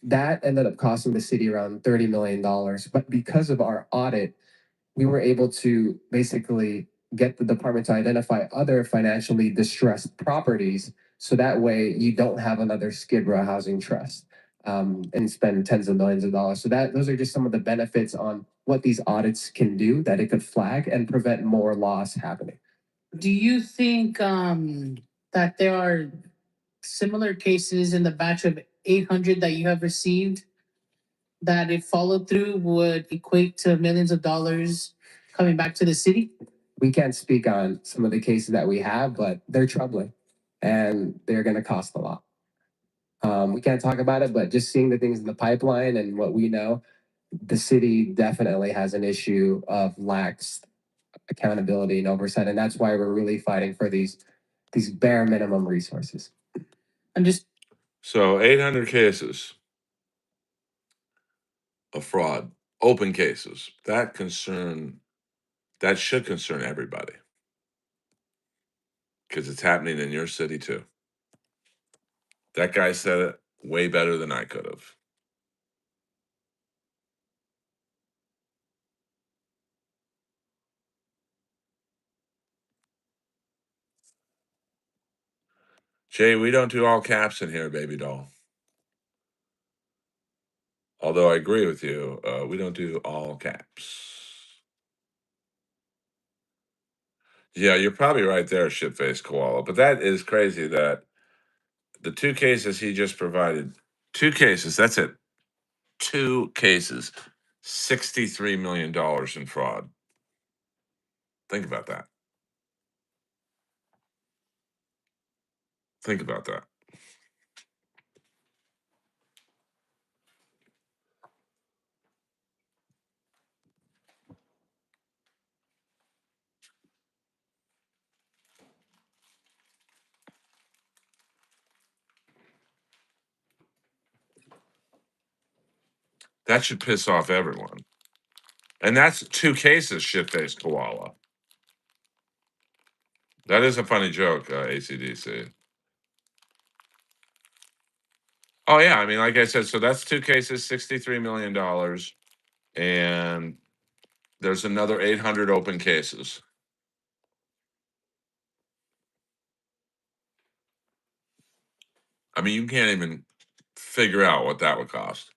that ended up costing the city around $30 million. But because of our audit, we were able to basically get the department to identify other financially distressed properties. So that way you don't have another Skid Row housing trust and spend tens of millions of dollars. So those are just some of the benefits on what these audits can do, that it could flag and prevent more loss happening. Do you think that there are similar cases in the batch of 800 that you have received that if followed through would equate to millions of dollars coming back to the city? We can't speak on some of the cases that we have, but they're troubling and they're going to cost a lot. We can't talk about it, but just seeing the things in the pipeline and what we know, the city definitely has an issue of lax accountability and oversight, and that's why we're really fighting for these bare minimum resources. I'm just So 800 cases of fraud, open cases. That should concern everybody because it's happening in your city too. That guy said it way better than I could have. Jay, we don't do all caps in here, baby doll. Although I agree with you, we don't do all caps. Yeah, you're probably right there, shitface koala. But that is crazy that the two cases he just provided, two cases, that's it. Two cases, $63 million in fraud. Think about that. Think about that. That should piss off everyone. And that's two cases, shitface koala. That is a funny joke, ACDC. Oh, yeah. I mean, like I said, so that's two cases, $63 million. And there's another 800 open cases. I mean, you can't even figure out what that would cost.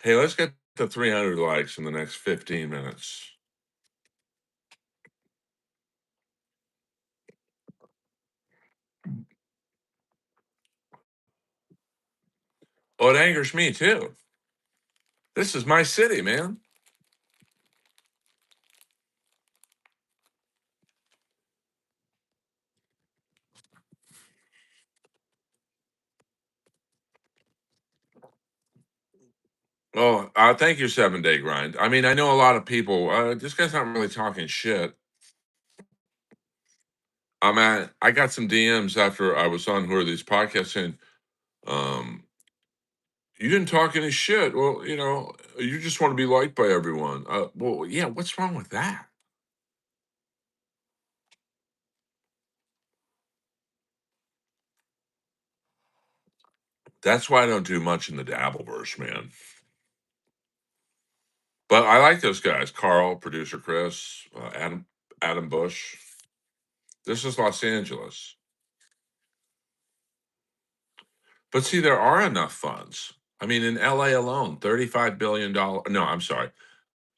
Hey, let's get to 300 likes in the next 15 minutes. Oh, it angers me too. This is my city, man. Oh, thank you, 7 Day Grind. I mean, I know a lot of people. This guy's not really talking shit. I got some DMs after I was on who are these podcasts saying, um, you didn't talk any shit. Well, you just want to be liked by everyone. Well, yeah, what's wrong with that? That's why I don't do much in the Dabbleverse, man. But I like those guys: Carl, producer Chris, Adam Bush. This is Los Angeles. But see, there are enough funds. I mean, in LA alone, $35 billion. No, I'm sorry.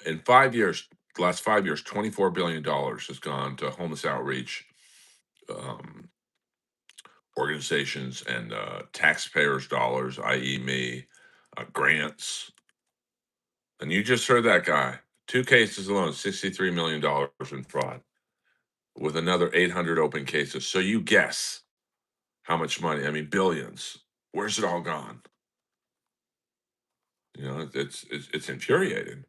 In 5 years, the last 5 years, $24 billion has gone to homeless outreach um, organizations and taxpayers' dollars, i.e., me, grants. And you just heard that guy. Two cases alone, $63 million in fraud, with another 800 open cases. So you guess how much money? I mean, billions. Where's it all gone? It's infuriating.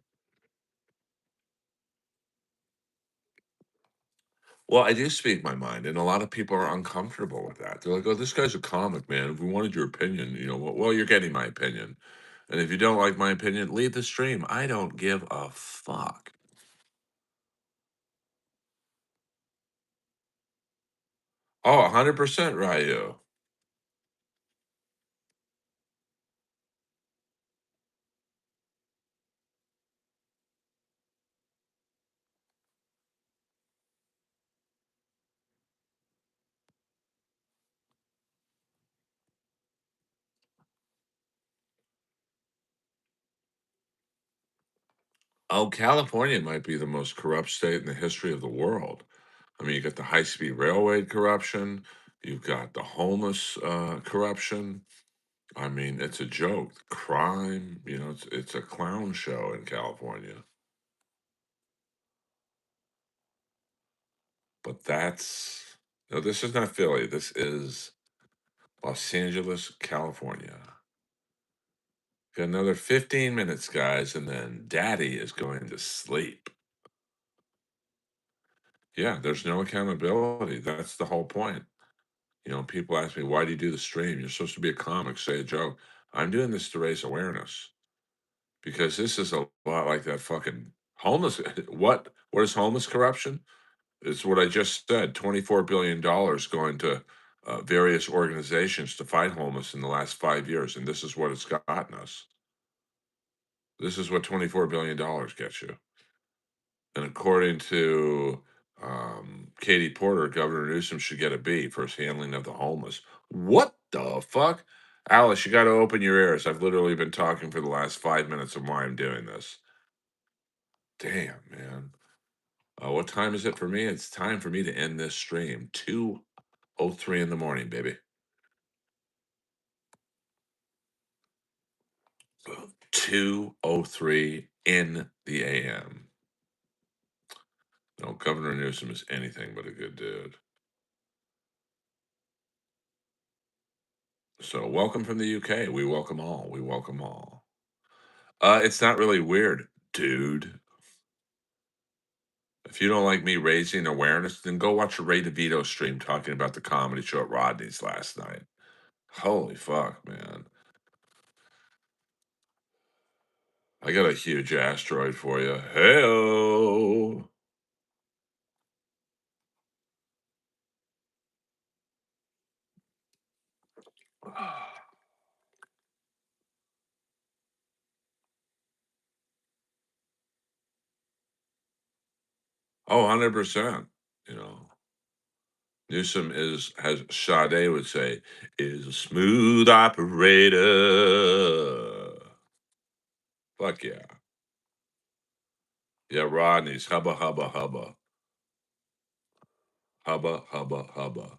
Well, I do speak my mind, and a lot of people are uncomfortable with that. They're like, "Oh, this guy's a comic, man. If we wanted your opinion, well, you're getting my opinion. And if you don't like my opinion, leave the stream. I don't give a fuck." Oh, 100% Ryu. Oh, California might be the most corrupt state in the history of the world. I mean, you got the high-speed railway corruption, you've got the homeless corruption. I mean, it's a joke. Crime, it's a clown show in California. But no, this is not Philly. This is Los Angeles, California. Got another 15 minutes, guys, and then Daddy is going to sleep. Yeah, there's no accountability. That's the whole point. People ask me, why do you do the stream? You're supposed to be a comic, say a joke. I'm doing this to raise awareness because this is a lot like that fucking homeless. What is homeless corruption? It's what I just said, $24 billion going to various organizations to fight homeless in the last 5 years. And this is what it's gotten us. This is what $24 billion gets you. And according to Katie Porter, Governor Newsom should get a B for his handling of the homeless. What the fuck? Alice, you got to open your ears. I've literally been talking for the last 5 minutes of why I'm doing this. Damn, man. What time is it for me? It's time for me to end this stream. 2:03 in the morning, baby. 2:03 in the AM. No, Governor Newsom is anything but a good dude. So welcome from the UK. We welcome all. We welcome all. It's not really weird, dude. If you don't like me raising awareness, then go watch a Ray DeVito stream talking about the comedy show at Rodney's last night. Holy fuck, man. I got a huge asteroid for you. Hey-oh. Oh, 100%. You know, Newsom has Sade would say, is a smooth operator. Fuck yeah. Yeah, Rodney's hubba, hubba, hubba. Hubba, hubba, hubba.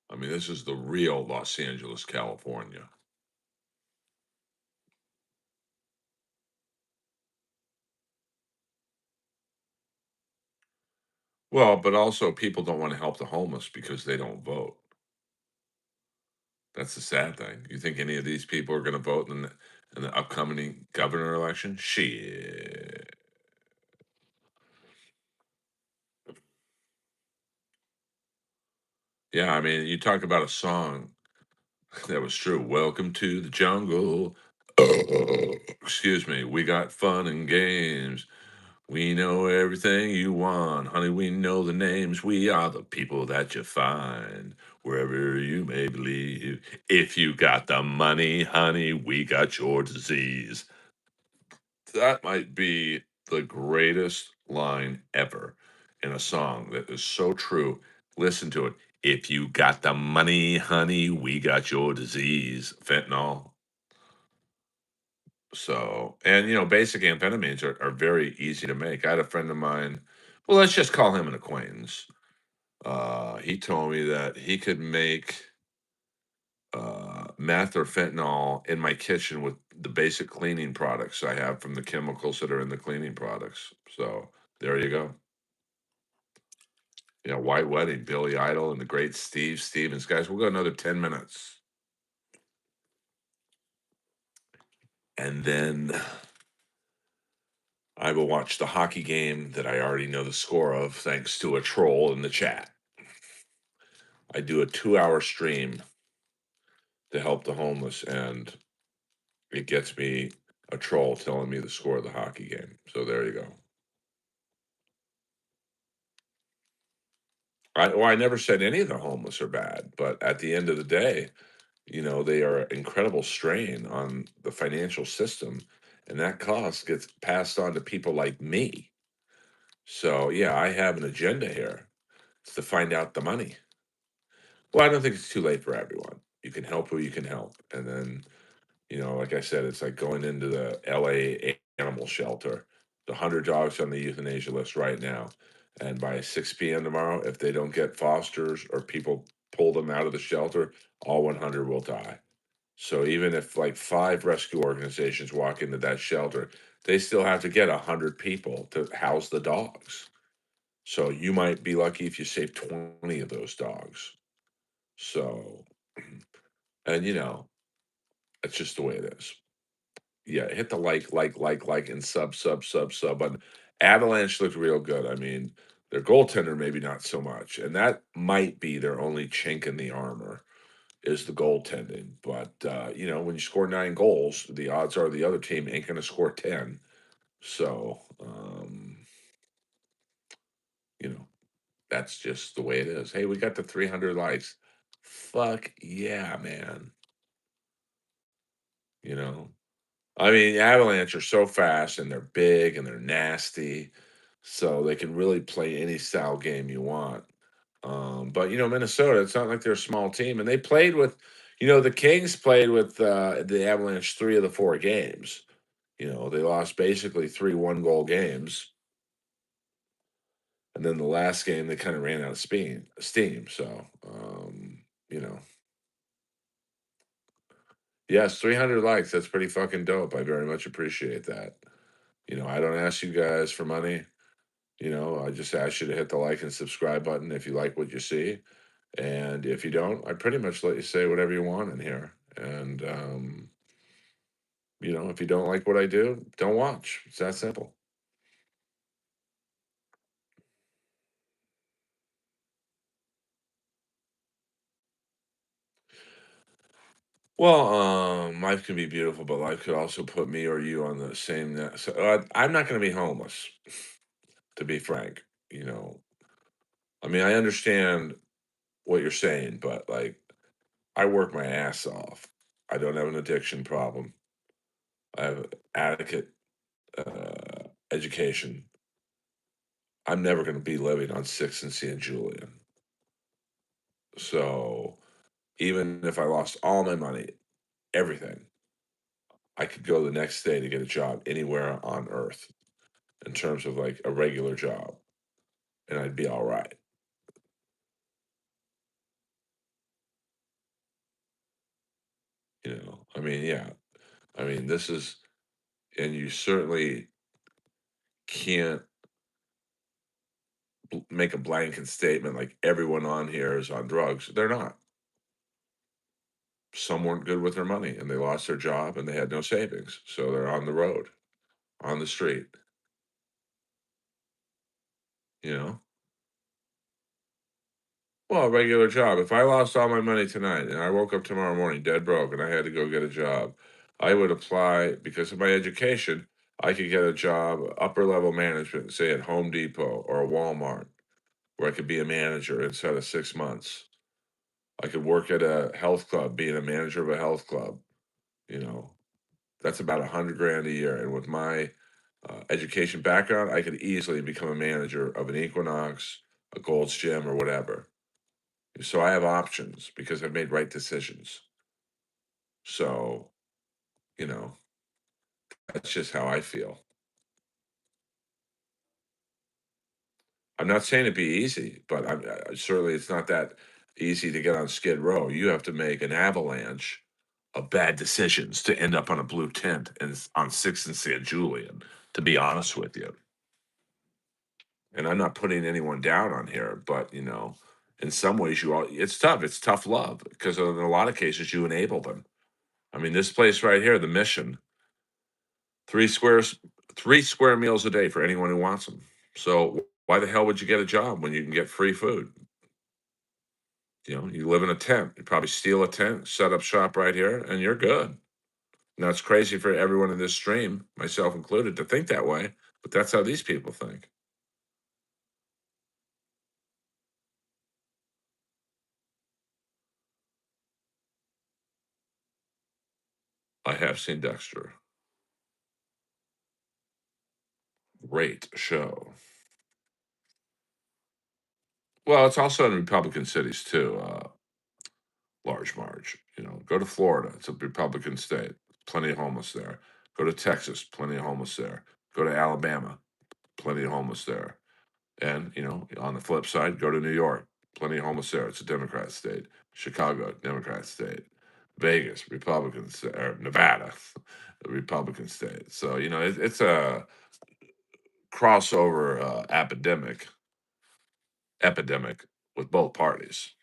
I mean, this is the real Los Angeles, California. Well, but also people don't want to help the homeless because they don't vote. That's the sad thing. You think any of these people are going to vote in the upcoming governor election? Shit. Yeah, I mean, you talk about a song that was true. Welcome to the jungle. Excuse me. We got fun and games. We know everything you want, honey. We know the names. We are the people that you find wherever you may believe. If you got the money, honey, we got your disease. That might be the greatest line ever in a song that is so true. Listen to it. If you got the money, honey, we got your disease. Fentanyl. So, and basic amphetamines are very easy to make. I had a friend of mine, well, let's just call him an acquaintance. He told me that he could make meth or fentanyl in my kitchen with the basic cleaning products I have from the chemicals that are in the cleaning products. So there you go. White Wedding, Billy Idol, and the great Steve Stevens. Guys, we'll go another 10 minutes. And then I will watch the hockey game that I already know the score of, thanks to a troll in the chat. I do a 2-hour stream to help the homeless, and it gets me a troll telling me the score of the hockey game. So there you go. I never said any of the homeless are bad, but at the end of the day, they are an incredible strain on the financial system, and that cost gets passed on to people like me. So yeah, I have an agenda here. It's to find out the money. Well, I don't think it's too late for everyone. You can help who you can help. And then, like I said, it's like going into the LA animal shelter. The 100 dogs on the euthanasia list right now. And by 6 p.m. tomorrow, if they don't get fosters or people pull them out of the shelter, all 100 will die. So even if like 5 rescue organizations walk into that shelter, they still have to get 100 people to house the dogs. So you might be lucky if you save 20 of those dogs. So, and it's just the way it is. Yeah, hit the like, and sub button. Avalanche looked real good. I mean, their goaltender maybe not so much, and that might be their only chink in the armor is the goaltending. But when you score 9 goals, the odds are the other team ain't going to score 10. So, that's just the way it is. Hey, we got the 300 likes. Fuck yeah, man. You know, I mean, Avalanche are so fast and they're big and they're nasty, so they can really play any style game you want. But Minnesota, it's not like they're a small team, and they played with, the Kings played with the Avalanche 3 of the 4 games. They lost basically 3 1-goal games, and then the last game they kind of ran out of steam. So, you know, yes, 300 likes. That's pretty fucking dope. I very much appreciate that. I don't ask you guys for money. I just ask you to hit the like and subscribe button if you like what you see. And if you don't, I pretty much let you say whatever you want in here. And, if you don't like what I do, don't watch. It's that simple. Well, life can be beautiful, but life could also put me or you on the same. So I'm not going to be homeless, to be frank. I mean, I understand what you're saying, but like, I work my ass off. I don't have an addiction problem. I have adequate education. I'm never going to be living on 6th and San Julian. So even if I lost all my money, everything, I could go the next day to get a job anywhere on earth in terms of like a regular job, and I'd be all right. I mean, yeah. I mean, this is, and you certainly can't make a blanket statement like everyone on here is on drugs. They're not. Some weren't good with their money and they lost their job and they had no savings. So they're on the road, on the street, you know? Well, a regular job. If I lost all my money tonight and I woke up tomorrow morning dead broke and I had to go get a job, I would apply because of my education. I could get a job, upper level management, say at Home Depot or a Walmart, where I could be a manager inside of 6 months. I could work at a health club, being a manager of a health club. You know, that's about 100 grand a year. And with my education background, I could easily become a manager of an Equinox, a Gold's Gym, or whatever. So I have options because I've made right decisions. So, you know, that's just how I feel. I'm not saying it'd be easy, but certainly it's not that easy to get on Skid Row. You have to make an avalanche of bad decisions to end up on a blue tent and on 6th and San Julian, to be honest with you. And I'm not putting anyone down on here, but in some ways it's tough. It's tough love because in a lot of cases you enable them. I mean, this place right here, the Mission, three squares, 3 square meals a day for anyone who wants them. So why the hell would you get a job when you can get free food? You live in a tent. You probably steal a tent, set up shop right here, and you're good. Now it's crazy for everyone in this stream, myself included, to think that way, but that's how these people think. I have seen Dexter. Great show. Well, it's also in Republican cities too, Large Marge. Go to Florida. It's a Republican state. Plenty of homeless there. Go to Texas. Plenty of homeless there. Go to Alabama. Plenty of homeless there. And, on the flip side, go to New York. Plenty of homeless there. It's a Democrat state. Chicago, Democrat state. Vegas, Republican state. Or Nevada, a Republican state. So, it's a crossover epidemic with both parties.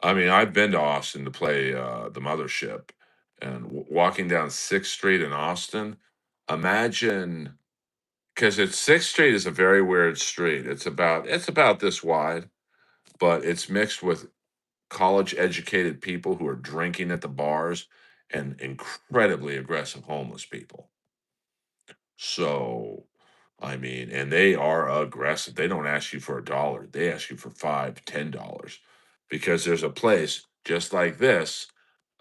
I mean, I've been to Austin to play the Mothership, and walking down 6th Street in Austin, imagine, because it's 6th Street is a very weird street. It's about this wide, but it's mixed with college educated people who are drinking at the bars and incredibly aggressive homeless people. So, I mean, and they are aggressive. They don't ask you for $1. They ask you for $5, $10 because there's a place just like this,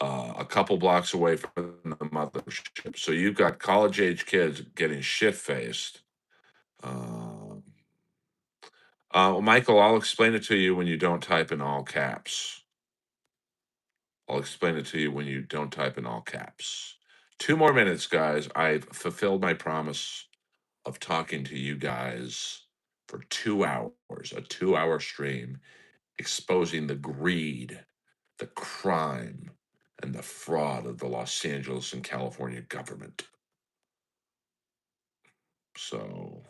a couple blocks away from the mothership. So you've got college age kids getting shit faced. Michael, I'll explain it to you when you don't type in all caps. I'll explain it to you when you don't type in all caps. 2 more minutes, guys. I've fulfilled my promise of talking to you guys for 2 hours, a 2-hour stream exposing the greed, the crime, and the fraud of the Los Angeles and California government. So,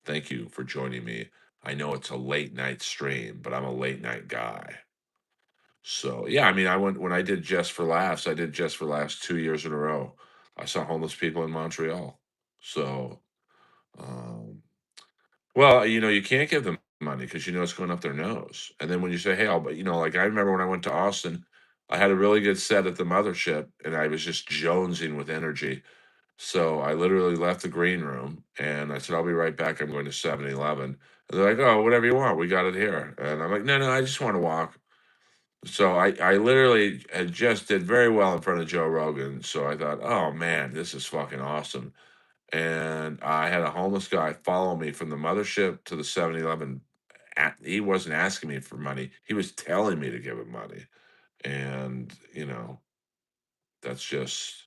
thank you for joining me. I know it's a late night stream, but I'm a late night guy. So, yeah, I mean, when I did Just for Laughs, I did Just for Laughs 2 years in a row. I saw homeless people in Montreal. So, um, well, you can't give them money because it's going up their nose. And then when you say, "Hey, but like I remember when I went to Austin, I had a really good set at the mothership, and I was just jonesing with energy. So I literally left the green room, and I said, "I'll be right back. I'm going to 7-Eleven." And they're like, "Oh, whatever you want, we got it here." And I'm like, "No, no, I just want to walk." So I literally had just did very well in front of Joe Rogan. So I thought, "Oh man, this is fucking awesome." And I had a homeless guy follow me from the mothership to the 7-Eleven. He wasn't asking me for money. He was telling me to give him money. And, that's just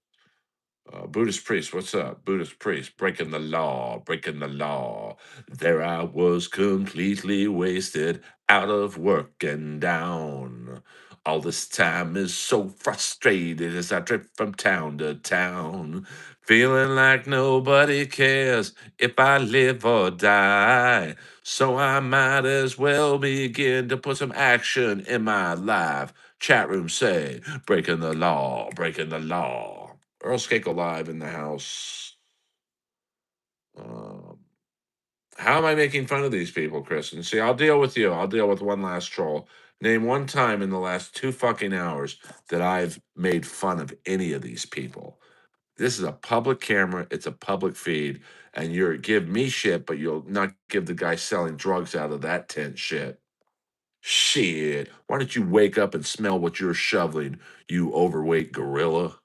Buddhist priest. What's up? Buddhist priest breaking the law, breaking the law. There I was completely wasted, out of work and down. All this time is so frustrated as I drift from town to town, feeling like nobody cares if I live or die. So I might as well begin to put some action in my life. Chat room say, breaking the law, breaking the law. Earl Skakel live in the house. Um, how am I making fun of these people, Kristen? See, I'll deal with you. I'll deal with one last troll. Name one time in the last 2 fucking hours that I've made fun of any of these people. This is a public camera. It's a public feed. And you're give me shit, but you'll not give the guy selling drugs out of that tent shit. Shit. Why don't you wake up and smell what you're shoveling, you overweight gorilla?